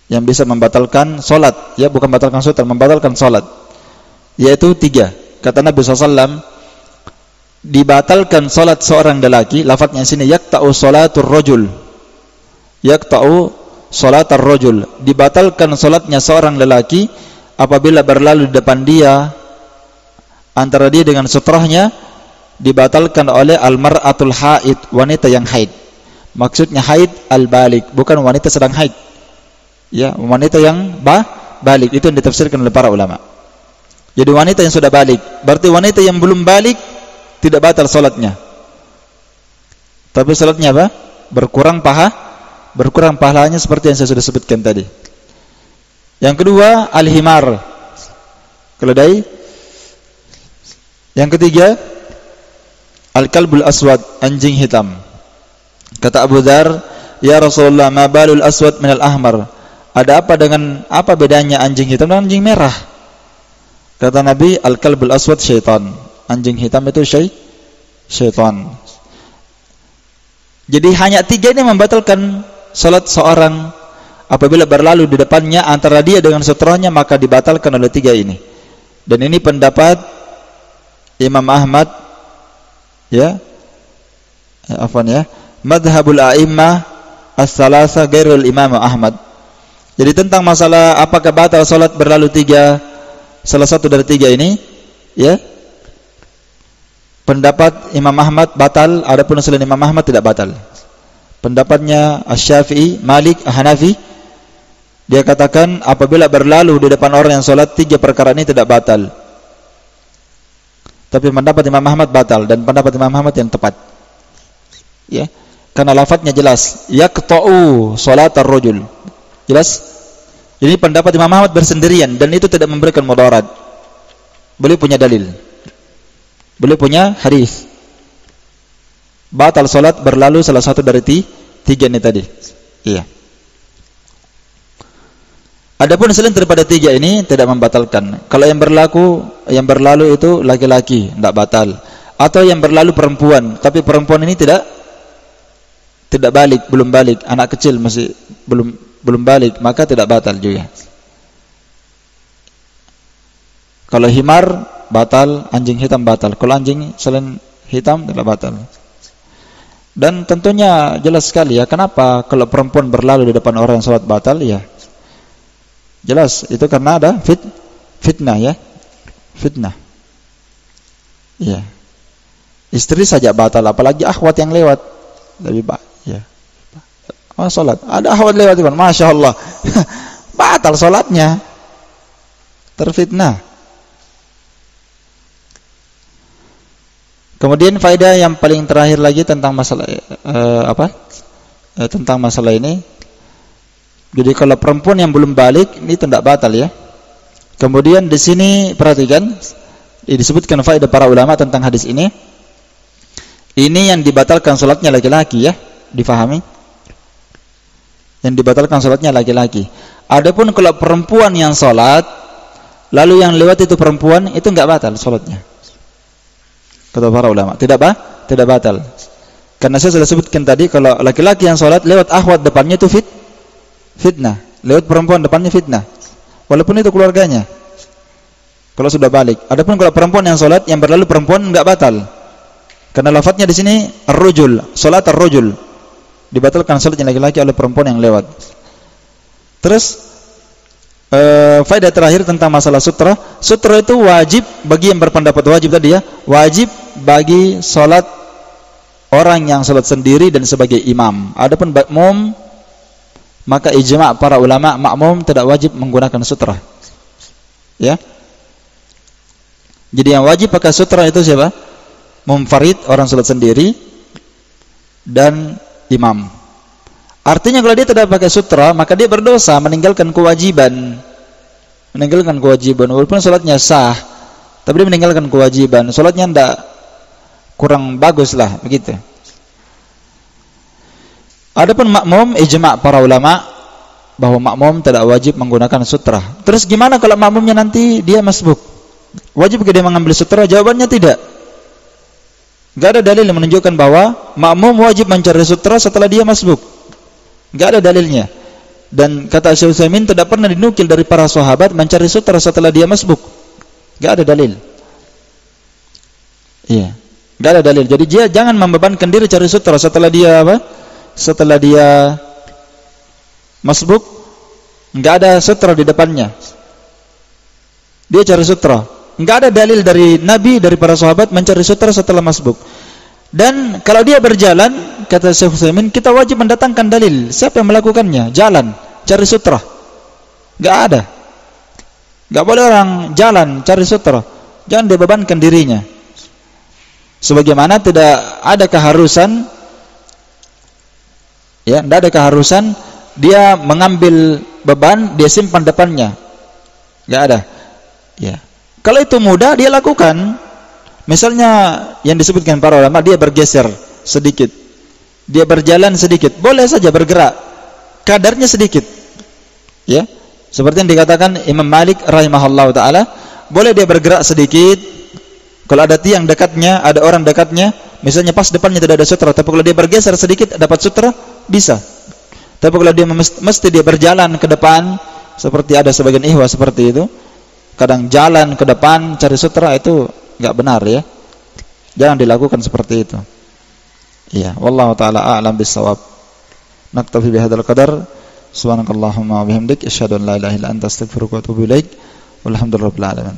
yang bisa membatalkan solat, ya bukan membatalkan sutrah, membatalkan solat, yaitu 3. Kata Nabi SAW, dibatalkan solat seorang lelaki, lafadznya sini yaqta'u sholatur rajul, yaqta'u sholatar rajul, dibatalkan solatnya seorang lelaki apabila berlalu di depan dia, antara dia dengan sutrahnya, dibatalkan oleh almar'atul haid, wanita yang haid. Maksudnya haid al-balik, bukan wanita sedang haid. Ya, wanita yang balik, itu yang ditafsirkan oleh para ulama. Jadi wanita yang sudah balik, berarti wanita yang belum balik tidak batal salatnya. Tapi salatnya apa? Berkurang pahalanya seperti yang saya sudah sebutkan tadi. Yang kedua, al-himar, keledai. Yang ketiga, al-kalbul aswad, anjing hitam. Kata Abu Dzar, ya Rasulullah, ma balul aswad minal ahmar. Ada apa bedanya anjing hitam dan anjing merah? Kata Nabi, al-kalbul aswad syaitan. Anjing hitam itu syaitan. Jadi hanya 3 ini membatalkan salat seorang apabila berlalu di depannya antara dia dengan sutrahnya, maka dibatalkan oleh 3 ini. Dan ini pendapat Imam Ahmad, ya, madhabul a'immah as-salasa ghairul Imam Ahmad. Jadi tentang masalah apakah batal salat berlalu 3, salah satu dari 3 ini, ya, pendapat Imam Ahmad batal, adapun selain Imam Ahmad tidak batal. Pendapatnya Asy-Syafi'i, Malik, Hanafi, dia katakan apabila berlalu di depan orang yang salat 3 perkara ini tidak batal. Tapi pendapat Imam Ahmad batal, dan pendapat Imam Ahmad yang tepat. Ya. Karena lafadznya jelas, yaqta'u salatar rajul. Jelas? Ini pendapat Imam Ahmad bersendirian dan itu tidak memberikan mudarat. Beliau punya dalil. Beliau punya hadis. Batal salat berlalu salah satu dari tiga ini tadi. Iya. Adapun selain daripada tiga ini tidak membatalkan. Kalau yang berlalu itu laki-laki, tidak batal. Atau yang berlalu perempuan, tapi perempuan ini tidak belum balik, anak kecil masih belum balik, maka tidak batal juga. Kalau himar batal, anjing hitam batal. Kalau anjing selain hitam tidak batal. Dan tentunya jelas sekali ya, kenapa kalau perempuan berlalu di depan orang yang salat batal ya. Jelas itu karena ada fitnah ya. Fitnah. Iya. Istri saja batal, apalagi akhwat yang lewat. Lebih ya. Oh, salat. Ada akhwat lewat, Masya Allah. Batal salatnya. Terfitnah. Kemudian faedah yang paling terakhir lagi tentang masalah tentang masalah ini. Jadi kalau perempuan yang belum balik ini tidak batal ya. Kemudian di sini perhatikan, disebutkan faedah para ulama tentang hadis ini. Ini yang dibatalkan salatnya laki-laki ya, difahami? Yang dibatalkan salatnya laki-laki. Adapun kalau perempuan yang salat, lalu yang lewat itu perempuan, itu enggak batal salatnya. Kata para ulama, tidak batal. Karena saya sudah sebutkan tadi, kalau laki-laki yang salat lewat akhwat depannya itu fitnah. Lewat perempuan depannya fitnah. Walaupun itu keluarganya. Kalau sudah balik. Adapun kalau perempuan yang salat, yang berlalu perempuan enggak batal. Karena lafadznya di sini ar-rajul, salat ar-rajul. Dibatalkan salatnya laki-laki oleh perempuan yang lewat. Terus faedah terakhir tentang masalah sutra. Sutra itu wajib bagi yang berpendapat wajib tadi ya. Wajib bagi salat orang yang salat sendiri dan sebagai imam. Adapun makmum, maka ijma' para ulama, makmum tidak wajib menggunakan sutra. Ya. Jadi yang wajib pakai sutra itu siapa? Munfarid, orang salat sendiri, dan imam. Artinya kalau dia tidak pakai sutra, maka dia berdosa, meninggalkan kewajiban. Walaupun salatnya sah, tapi dia meninggalkan kewajiban. Salatnya tidak kurang bagus lah, begitu. Adapun makmum, ijma' para ulama bahwa makmum tidak wajib menggunakan sutra. Terus gimana kalau makmumnya nanti dia masbuk? Wajib ke dia mengambil sutra? Jawabannya tidak. Gak ada dalil yang menunjukkan bahwa makmum wajib mencari sutra setelah dia masbuk. Gak ada dalilnya. Dan kata Syekh Utsaimin, tidak pernah dinukil dari para sahabat mencari sutra setelah dia masbuk. Gak ada dalil. Iya. Gak ada dalil. Jadi dia jangan membebankan diri cari sutra setelah dia apa? Setelah dia masbuk, gak ada sutra di depannya. Dia cari sutra. Enggak ada dalil dari Nabi, dari para sahabat mencari sutra setelah masbuk. Dan kalau dia berjalan, kata Syekh Utsaimin, kita wajib mendatangkan dalil. Siapa yang melakukannya? Jalan, cari sutra. Enggak ada. Enggak boleh orang jalan cari sutra. Jangan dibebankan dirinya. Sebagaimana tidak ada keharusan, ya, tidak ada keharusan dia mengambil beban, dia simpan depannya. Enggak ada. Ya. Kalau itu mudah dia lakukan. Misalnya yang disebutkan para ulama, dia bergeser sedikit, dia berjalan sedikit, boleh saja bergerak, kadarnya sedikit. Ya, seperti yang dikatakan Imam Malik rahimahullah taala, boleh dia bergerak sedikit. Kalau ada tiang dekatnya, ada orang dekatnya, misalnya pas depannya tidak ada sutra, tapi kalau dia bergeser sedikit dapat sutra, bisa. Tapi kalau dia mesti dia berjalan ke depan, seperti ada sebagian ikhwah seperti itu. Kadang jalan ke depan cari sutra, itu enggak benar ya. Jangan dilakukan seperti itu. Iya, wallahu taala a'lam bissawab. Naktafi bihadzal qadar. Subhanakallahumma wa bihamdik asyhadu an la ilaha illa anta astaghfiruka wa atubu ilaik. Walhamdulillahirabbil alamin.